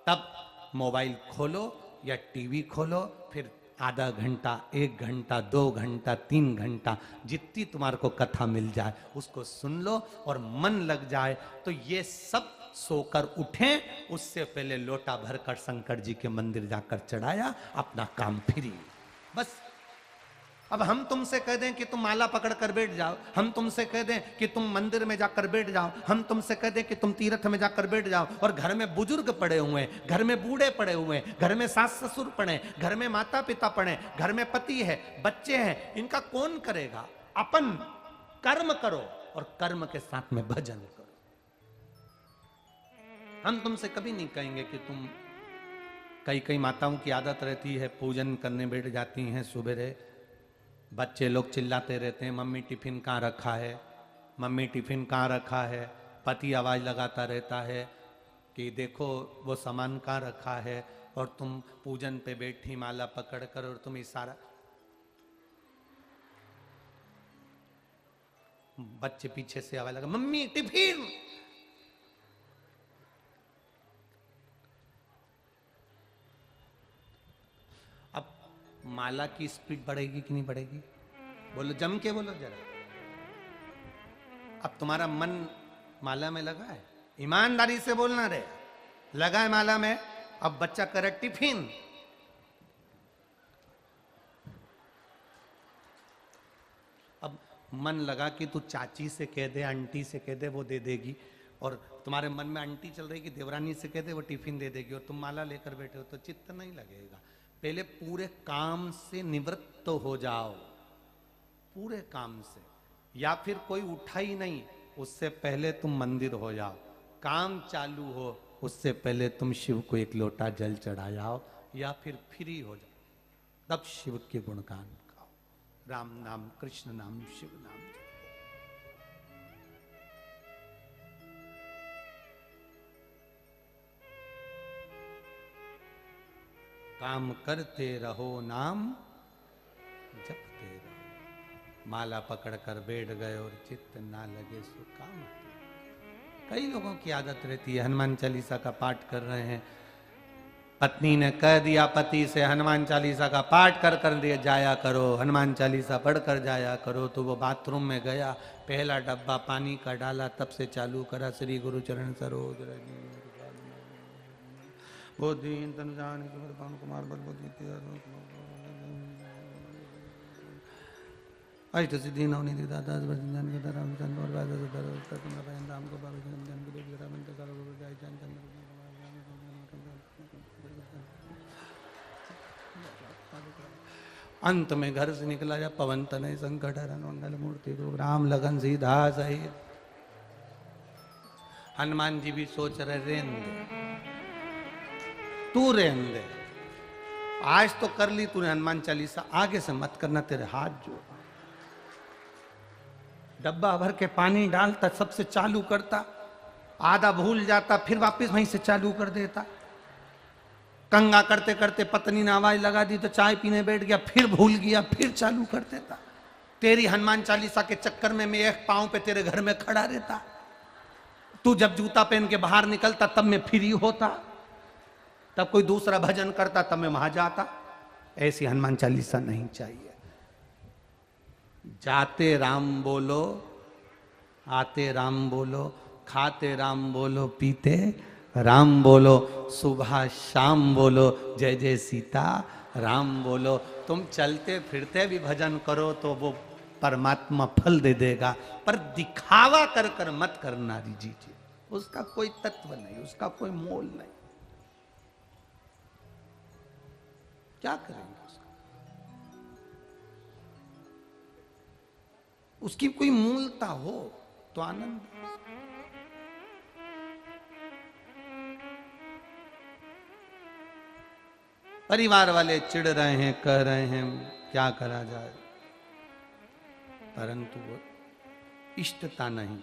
तब मोबाइल खोलो या टीवी खोलो, फिर आधा घंटा, 1 घंटा, 2 घंटा, 3 घंटा, जितनी तुम्हारे को कथा मिल जाए उसको सुन लो और मन लग जाए तो ये सब सोकर उठें, उससे पहले लोटा भरकर शंकर जी के मंदिर जाकर चढ़ाया, अपना काम फ्री। बस अब हम तुमसे कह दें कि तुम माला पकड़ कर बैठ जाओ, हम तुमसे कह दें कि तुम मंदिर में जाकर बैठ जाओ, हम तुमसे कह दें कि तुम तीर्थ में जाकर बैठ जाओ, और घर में बुजुर्ग पड़े हुए हैं, घर में बूढ़े पड़े हुए हैं, घर में सास ससुर पड़े, घर में माता पिता पड़े, घर में पति है, बच्चे हैं, इनका कौन करेगा? अपन कर्म करो और कर्म के साथ में भजन करो। हम तुमसे कभी नहीं कहेंगे कि तुम, कई माताओं की आदत रहती है पूजन करने बैठ जाती हैं, सुबह बच्चे लोग चिल्लाते रहते हैं मम्मी टिफिन कहाँ रखा है, मम्मी टिफिन कहाँ रखा है, पति आवाज लगाता रहता है कि देखो वो सामान कहाँ रखा है, और तुम पूजन पे बैठी माला पकड़कर और तुम इशारा, बच्चे पीछे से आवाज लगा मम्मी टिफिन। माला की स्पीड बढ़ेगी कि नहीं बढ़ेगी? बोलो, जम के बोलो जरा। अब तुम्हारा मन माला में लगा है, ईमानदारी से बोलना रे, लगा है माला में। अब बच्चा करे टिफिन, अब मन लगा कि तू चाची से कह दे, आंटी से कह दे, वो दे देगी, और तुम्हारे मन में आंटी चल रही कि देवरानी से कह दे वो टिफिन दे देगी, और तुम माला लेकर बैठे हो तो चित्त नहीं लगेगा। पहले पूरे काम से निवृत्त हो जाओ, पूरे काम से, या फिर कोई उठा ही नहीं उससे पहले तुम मंदिर हो जाओ, काम चालू हो उससे पहले तुम शिव को एक लोटा जल चढ़ा जाओ, या फिर फ्री हो जाओ, तब शिव के गुणगान गाओ, राम नाम, कृष्ण नाम, शिव नाम। काम करते रहो, नाम जपते रहो। माला पकड़कर बैठ गए और चित्त ना लगे सो काम आते। कई लोगों की आदत रहती है, हनुमान चालीसा का पाठ कर रहे हैं, पत्नी ने कह दिया पति से हनुमान चालीसा का पाठ कर दिया जाया करो, हनुमान चालीसा पढ़कर जाया करो, तो वो बाथरूम में गया, पहला डब्बा पानी का डाला, तब से चालू करा श्री गुरु चरण सरोज रज बोधीन तन जान पवन कुमार बल अष्ट सिद्धि नवनिधि दाता जान के राम चंद्र और राजा राम को जान के देव राम के सारा जय जान चंद्र। अंत में घर से निकला जा पवन तनय संकट हरण मंगल मूर्ति रूप राम लगन सीधा सहित। हनुमान जी भी सोच रहे रेन दे, तू रहन दे, आज तो कर ली तूने हनुमान चालीसा, आगे से मत करना, तेरे हाथ जोड़। डब्बा भर के पानी डालता, सबसे चालू करता, आधा भूल जाता, फिर वापस वहीं से चालू कर देता। कंगा करते करते पत्नी ने आवाज लगा दी तो चाय पीने बैठ गया, फिर भूल गया, फिर चालू कर देता। तेरी हनुमान चालीसा के चक्कर में मैं एक पांव पे तेरे घर में खड़ा रहता, तू जब जूता पहन के बाहर निकलता तब मैं फ्री होता, तब कोई दूसरा भजन करता तब मैं वहां जाता। ऐसी हनुमान चालीसा नहीं चाहिए। जाते राम बोलो, आते राम बोलो, खाते राम बोलो, पीते राम बोलो, सुबह शाम बोलो, जय जय सीता राम बोलो। तुम चलते फिरते भी भजन करो तो वो परमात्मा फल दे देगा, पर दिखावा कर कर मत करना दीजिए, उसका कोई तत्व नहीं, उसका कोई मोल नहीं। क्या करेंगे उसका? उसकी कोई मूलता हो तो आनंद। परिवार वाले चिढ़ रहे हैं, कह रहे हैं, क्या करा जाए, परंतु वो इष्टता नहीं,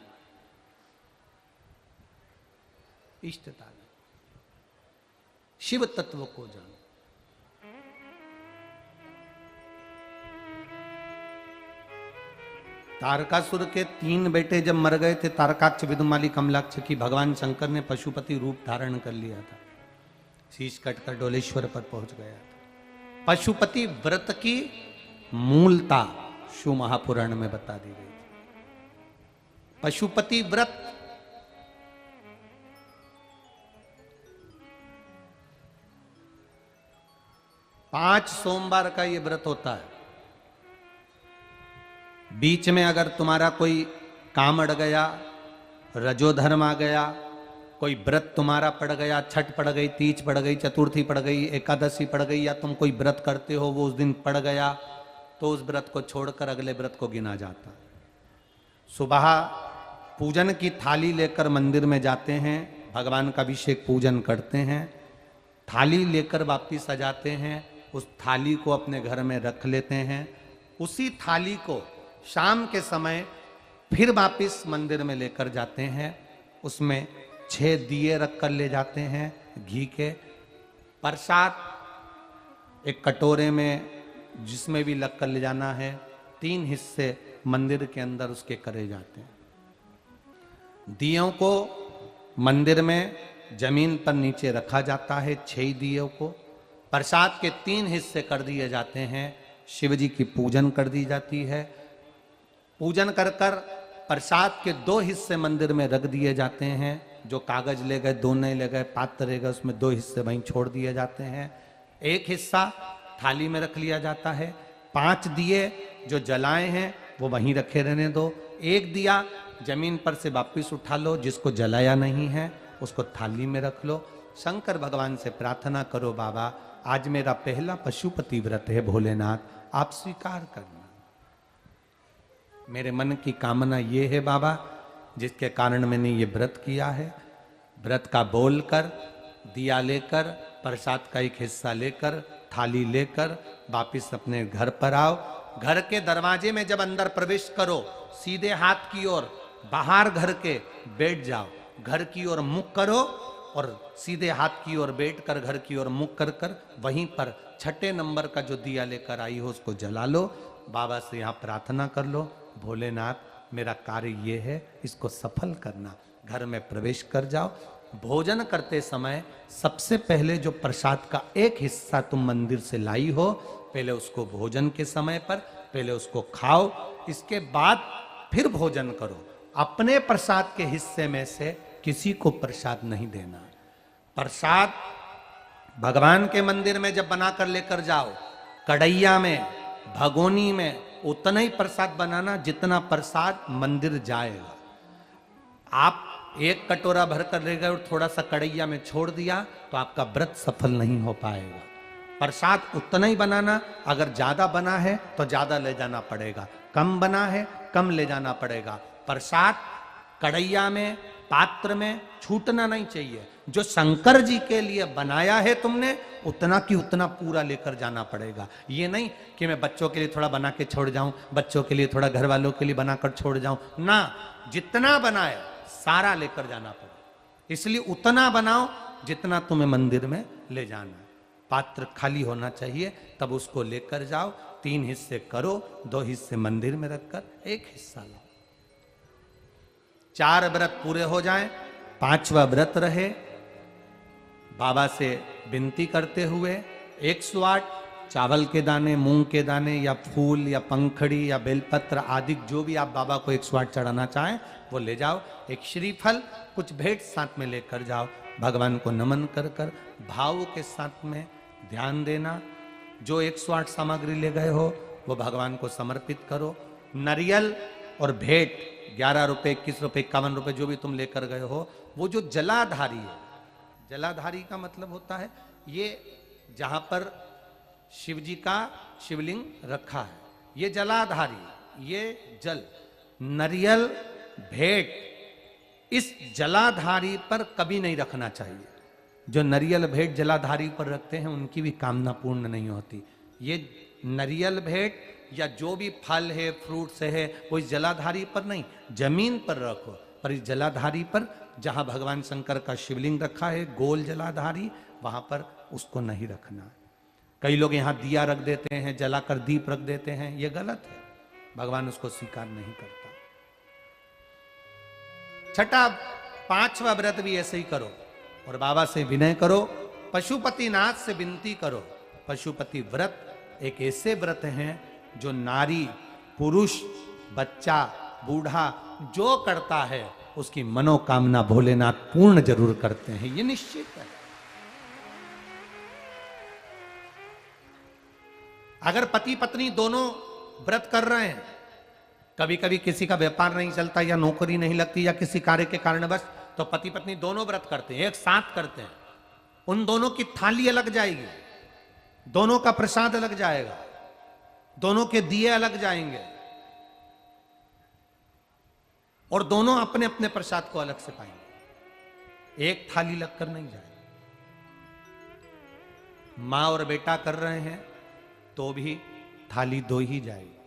इष्टता नहीं। शिव तत्व को जानो। तारकासुर के 3 बेटे जब मर गए थे, तारकाक्ष, विदुमाली, कमलाक्ष की, भगवान शंकर ने पशुपति रूप धारण कर लिया था, शीश कटकर डोलेश्वर पर पहुंच गया था। पशुपति व्रत की मूलता शिव महापुराण में बता दी गई थी। पशुपति व्रत पांच सोमवार का ये व्रत होता है। बीच में अगर तुम्हारा कोई काम अड़ गया, रजोधर्म आ गया, कोई व्रत तुम्हारा पड़ गया, छठ पड़ गई, तीज पड़ गई, चतुर्थी पड़ गई, एकादशी पड़ गई, या तुम कोई व्रत करते हो वो उस दिन पड़ गया, तो उस व्रत को छोड़कर अगले व्रत को गिना जाता। सुबह पूजन की थाली लेकर मंदिर में जाते हैं, भगवान का अभिषेक पूजन करते हैं, थाली लेकर वापिस आ जाते हैं, उस थाली को अपने घर में रख लेते हैं। उसी थाली को शाम के समय फिर वापिस मंदिर में लेकर जाते हैं, उसमें 6 दिए रख कर ले जाते हैं घी के। प्रसाद एक कटोरे में जिसमें भी लग कर ले जाना है, 3 हिस्से मंदिर के अंदर उसके करे जाते हैं। दियों को मंदिर में जमीन पर नीचे रखा जाता है, 6 दियों को। प्रसाद के 3 हिस्से कर दिए जाते हैं, शिव जी की पूजन कर दी जाती है। पूजन कर कर प्रसाद के 2 हिस्से मंदिर में रख दिए जाते हैं, जो कागज ले गए, 2 नहीं ले गए, पात्र रह गए, उसमें 2 हिस्से वहीं छोड़ दिए जाते हैं। 1 हिस्सा थाली में रख लिया जाता है। 5 दिए जो जलाए हैं वो वहीं रखे रहने दो। 1 दिया जमीन पर से वापिस उठा लो, जिसको जलाया नहीं है उसको थाली में रख लो। शंकर भगवान से प्रार्थना करो, बाबा आज मेरा पहला पशुपति व्रत है, भोलेनाथ आप स्वीकार करना। मेरे मन की कामना ये है बाबा, जिसके कारण मैंने ये व्रत किया है। व्रत का बोलकर, दिया लेकर, प्रसाद का 1 हिस्सा लेकर, थाली लेकर वापिस अपने घर पर आओ। घर के दरवाजे में जब अंदर प्रवेश करो, सीधे हाथ की ओर बाहर घर के बैठ जाओ, घर की ओर मुख करो और सीधे हाथ की ओर बैठ कर घर की ओर मुख कर कर वहीं पर 6ठे नंबर का जो दिया लेकर आई हो उसको जला लो। बाबा से यहाँ प्रार्थना कर लो, भोलेनाथ मेरा कार्य ये है, इसको सफल करना। घर में प्रवेश कर जाओ। भोजन करते समय सबसे पहले जो प्रसाद का 1 हिस्सा तुम मंदिर से लाई हो, पहले उसको भोजन के समय पर पहले उसको खाओ, इसके बाद फिर भोजन करो। अपने प्रसाद के हिस्से में से किसी को प्रसाद नहीं देना। प्रसाद भगवान के मंदिर में जब बनाकर लेकर जाओ, कढ़ैया में, भगोनी में उतना ही प्रसाद बनाना जितना प्रसाद मंदिर जाएगा। आप 1 कटोरा भरकर ले गए और थोड़ा सा कढ़ैया में छोड़ दिया तो आपका व्रत सफल नहीं हो पाएगा। प्रसाद उतना ही बनाना, अगर ज्यादा बना है तो ज्यादा ले जाना पड़ेगा, कम बना है कम ले जाना पड़ेगा। प्रसाद कढ़ैया में, पात्र में छूटना नहीं चाहिए। जो शंकर जी के लिए बनाया है तुमने, उतना की उतना पूरा लेकर जाना पड़ेगा। ये नहीं कि मैं बच्चों के लिए थोड़ा बना के छोड़ जाऊं, बच्चों के लिए थोड़ा घर वालों के लिए बनाकर छोड़ जाऊं ना, जितना बनाए सारा लेकर जाना पड़ेगा। इसलिए उतना बनाओ जितना तुम्हें मंदिर में ले जाना है। पात्र खाली होना चाहिए, तब उसको लेकर जाओ। 3 हिस्से करो, 2 हिस्से मंदिर में रखकर 1 हिस्सा लो। 4 व्रत पूरे हो जाएं, 5वां व्रत रहे। बाबा से विनती करते हुए 108 चावल के दाने, मूंग के दाने या फूल या पंखड़ी या बेलपत्र आदि जो भी आप बाबा को 108 चढ़ाना चाहें वो ले जाओ। एक श्रीफल, कुछ भेंट साथ में लेकर जाओ। भगवान को नमन कर कर भाव के साथ में ध्यान देना। जो 108 सामग्री ले गए हो वो भगवान को समर्पित करो। नारियल और भेंट 11 रुपए, 21 रुपए, 51 रुपए जो भी तुम लेकर गए हो, वो जो जलाधारी है, जलाधारी का मतलब होता है ये जहां पर शिव जी का शिवलिंग रखा है, ये जलाधारी, ये जल, नारियल, भेंट इस जलाधारी पर कभी नहीं रखना चाहिए। जो नारियल भेंट जलाधारी पर रखते हैं उनकी भी कामना पूर्ण नहीं होती। ये नारियल भेंट या जो भी फल है, फ्रूट्स है, वो इस जलाधारी पर नहीं, जमीन पर रखो। पर इस जलाधारी पर जहां भगवान शंकर का शिवलिंग रखा है, गोल जलाधारी, वहां पर उसको नहीं रखना। कई लोग यहां दिया रख देते हैं, जलाकर दीप रख देते हैं, ये गलत है, भगवान उसको स्वीकार नहीं करता। 6ठा 5वां व्रत भी ऐसे ही करो और बाबा से विनय करो, पशुपतिनाथ से विनती करो, पशुपति व्रत एक ऐसे व्रत हैं जो नारी, पुरुष, बच्चा, बूढ़ा जो करता है उसकी मनोकामना भोलेनाथ पूर्ण जरूर करते हैं, ये निश्चित है। अगर पति पत्नी दोनों व्रत कर रहे हैं, कभी कभी किसी का व्यापार नहीं चलता या नौकरी नहीं लगती या किसी कार्य के कारणवश, तो पति पत्नी दोनों व्रत करते हैं, एक साथ करते हैं, उन दोनों की थाली अलग जाएगी, दोनों का प्रसाद अलग जाएगा, दोनों के दिए अलग जाएंगे और दोनों अपने अपने प्रसाद को अलग से पाएंगे, एक थाली लगकर नहीं जाएगी। मां और बेटा कर रहे हैं तो भी थाली दो ही जाएगी,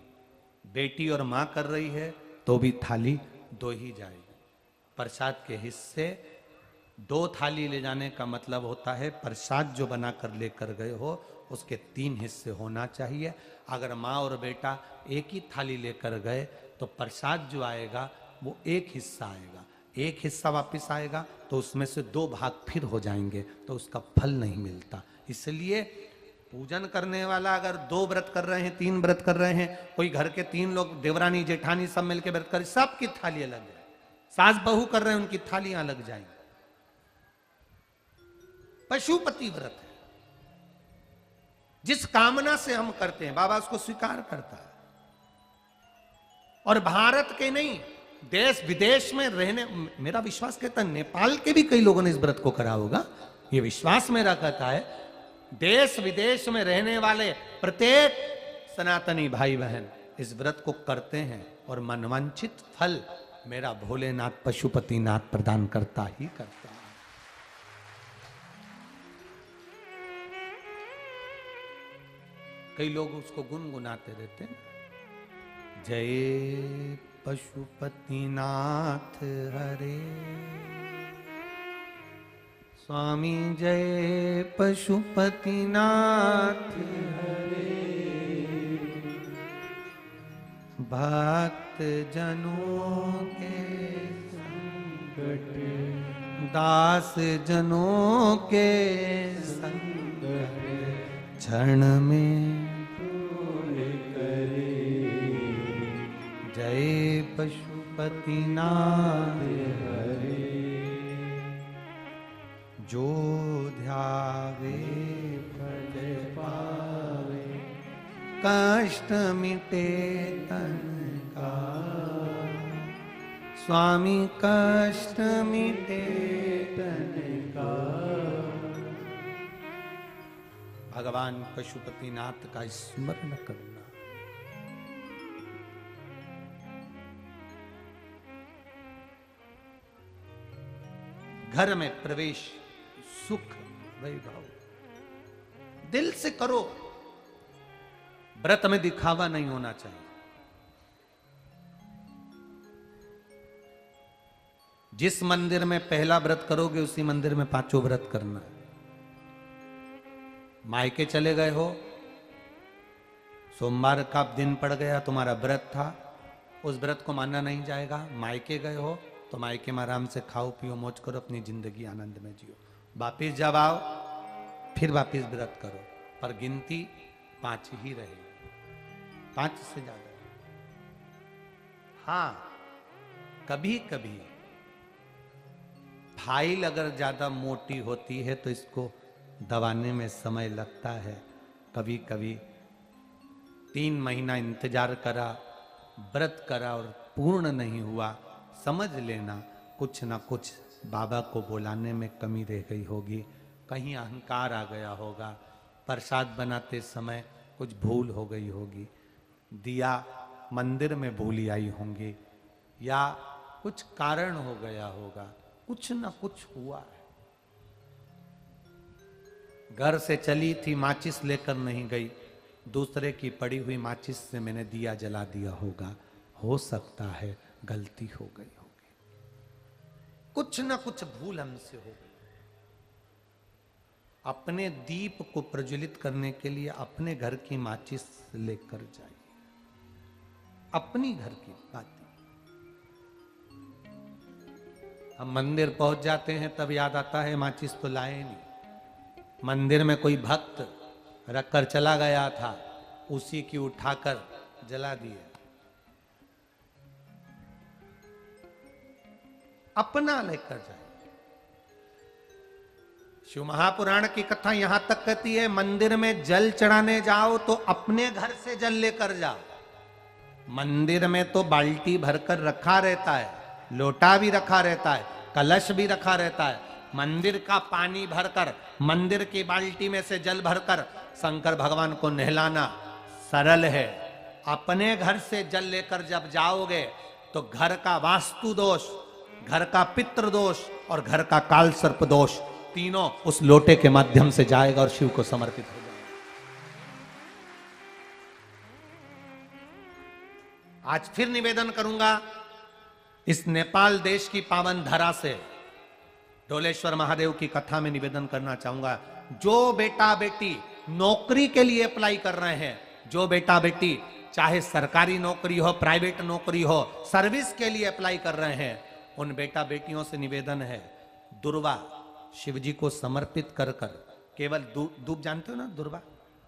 बेटी और मां कर रही है तो भी थाली दो ही जाएगी। प्रसाद के हिस्से दो थाली ले जाने का मतलब होता है प्रसाद जो बनाकर लेकर गए हो उसके 3 हिस्से होना चाहिए। अगर माँ और बेटा एक ही थाली लेकर गए तो प्रसाद जो आएगा वो एक हिस्सा आएगा, एक हिस्सा वापस आएगा तो उसमें से 2 भाग फिर हो जाएंगे, तो उसका फल नहीं मिलता। इसलिए पूजन करने वाला अगर 2 व्रत कर रहे हैं, 3 व्रत कर रहे हैं, कोई घर के 3 लोग देवरानी जेठानी सब मिलकर व्रत कर, सबकी थाली अलग है, सास बहू कर रहे हैं उनकी थालियां अलग जाएंगी। पशुपति व्रत है, जिस कामना से हम करते हैं बाबा उसको स्वीकार करता है। और भारत के नहीं, देश विदेश में रहने, मेरा विश्वास कहता है नेपाल के भी कई लोगों ने इस व्रत को करा होगा, ये विश्वास मेरा कहता है। देश विदेश में रहने वाले प्रत्येक सनातनी भाई बहन इस व्रत को करते हैं और मनवांछित फल मेरा भोलेनाथ पशुपतिनाथ प्रदान करता ही करता है। कई लोग उसको गुनगुनाते रहते हैं, जय पशुपतिनाथ हरे, स्वामी जय पशुपतिनाथ हरे, भक्त जनों के संकट दास जनों के संकट क्षण में दूर करे, जय पशुपतिनाथ हरे, जो ध्यावे फल पावे, कष्ट मिटे तन का, स्वामी कष्ट मिटे तन का। भगवान पशुपतिनाथ का स्मरण करना। घर में प्रवेश, सुख वैभव दिल से करो, व्रत में दिखावा नहीं होना चाहिए। जिस मंदिर में पहला व्रत करोगे उसी मंदिर में 5 व्रत करना है। मायके चले गए हो, सोमवार का दिन पड़ गया, तुम्हारा व्रत था, उस व्रत को मानना नहीं जाएगा। मायके गए हो तो मायके में आराम से खाओ पियो मौज करो, अपनी जिंदगी आनंद में जियो। वापिस जब आओ फिर वापिस व्रत करो, पर गिनती 5 ही रहेगी, 5 से ज्यादा। हाँ, कभी कभी फाइल अगर ज्यादा मोटी होती है तो इसको दबाने में समय लगता है। कभी कभी 3 महीना इंतजार करा, व्रत करा और पूर्ण नहीं हुआ, समझ लेना कुछ ना कुछ बाबा को बुलाने में कमी रह गई होगी, कहीं अहंकार आ गया होगा, प्रसाद बनाते समय कुछ भूल हो गई होगी, दिया मंदिर में भूली आई होंगी, या कुछ कारण हो गया होगा, कुछ ना कुछ हुआ है। घर से चली थी, माचिस लेकर नहीं गई, दूसरे की पड़ी हुई माचिस से मैंने दिया जला दिया होगा, हो सकता है गलती हो गई होगी, कुछ ना कुछ भूल हमसे हो गई। अपने दीप को प्रज्वलित करने के लिए अपने घर की माचिस लेकर जाइए, अपनी घर की बात। हम मंदिर पहुंच जाते हैं तब याद आता है माचिस तो लाए नहीं। मंदिर में कोई भक्त रखकर चला गया था, उसी की उठाकर जला दिए। अपना लेकर जाए। शिव महापुराण की कथा यहां तक कहती है, मंदिर में जल चढ़ाने जाओ तो अपने घर से जल लेकर जाओ। मंदिर में तो बाल्टी भरकर रखा रहता है, लोटा भी रखा रहता है, कलश भी रखा रहता है। मंदिर का पानी भरकर, मंदिर की बाल्टी में से जल भरकर शंकर भगवान को नहलाना सरल है। अपने घर से जल लेकर जब जाओगे तो घर का वास्तु दोष, घर का पितृ दोष और घर का काल सर्प दोष तीनों उस लोटे के माध्यम से जाएगा और शिव को समर्पित हो जाएगा। आज फिर निवेदन करूंगा, इस नेपाल देश की पावन धरा से डोलेश्वर महादेव की कथा में निवेदन करना चाहूंगा, जो बेटा बेटी नौकरी के लिए अप्लाई कर रहे हैं, जो बेटा बेटी चाहे सरकारी नौकरी हो, प्राइवेट नौकरी हो, सर्विस के लिए अप्लाई कर रहे हैं, उन बेटा बेटियों से निवेदन है, दुर्वा शिव जी को समर्पित कर कर केवल दूब जानते हो ना, दुर्वा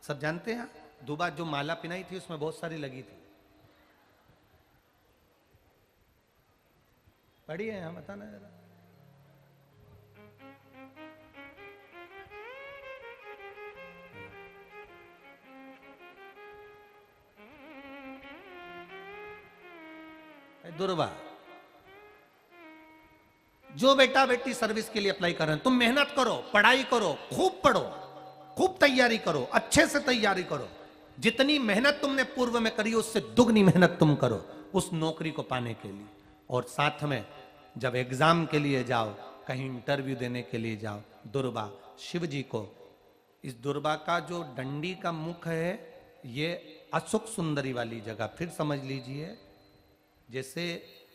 सब जानते हैं। दुबा जो माला पिनाई थी उसमें बहुत सारी लगी थी, पढ़ी है, बताना जरा। दुर्वा, जो बेटा बेटी सर्विस के लिए अप्लाई कर रहे हैं, तुम मेहनत करो, पढ़ाई करो, खूब पढ़ो, खूब तैयारी करो, अच्छे से तैयारी करो। जितनी मेहनत तुमने पूर्व में करी उससे दुगनी मेहनत तुम करो उस नौकरी को पाने के लिए। और साथ में जब एग्जाम के लिए जाओ, कहीं इंटरव्यू देने के लिए जाओ, दुर्वा शिव जी को, इस दुर्वा का जो डंडी का मुख है ये अशोक सुंदरी वाली जगह, फिर समझ लीजिए, जैसे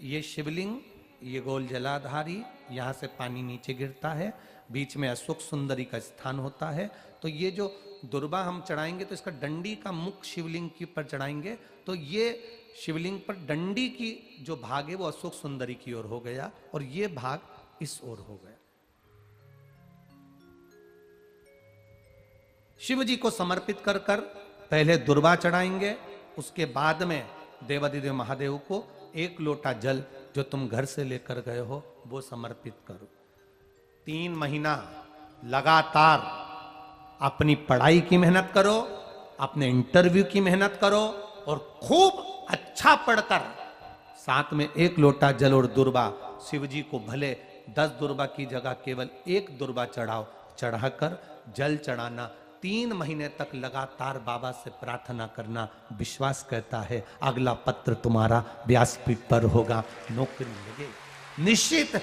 ये शिवलिंग, ये गोल जलाधारी, यहाँ से पानी नीचे गिरता है, बीच में अशोक सुंदरी का स्थान होता है। तो ये जो दुर्वा हम चढ़ाएंगे तो इसका डंडी का मुख शिवलिंग के ऊपर चढ़ाएंगे तो ये शिवलिंग पर डंडी की जो भाग है वो अशोक सुंदरी की ओर हो गया और ये भाग इस ओर हो गया। शिव जी को समर्पित कर कर पहले दुर्वा चढ़ाएंगे, उसके बाद में देवाधिदेव महादेव को एक लोटा जल जो तुम घर से लेकर गए हो वो समर्पित करो। 3 महीना लगातार अपनी पढ़ाई की मेहनत करो, अपने इंटरव्यू की मेहनत करो और खूब अच्छा पढ़कर साथ में एक लोटा जल और दुर्वा शिव जी को भले 10 दुर्वा की जगह केवल 1 दुर्वा चढ़ाओ, चढ़ाकर जल चढ़ाना, 3 महीने तक लगातार बाबा से प्रार्थना करना। विश्वास कहता है अगला पत्र तुम्हारा व्यासपीठ पर होगा, नौकरी लगेगी, निश्चित है।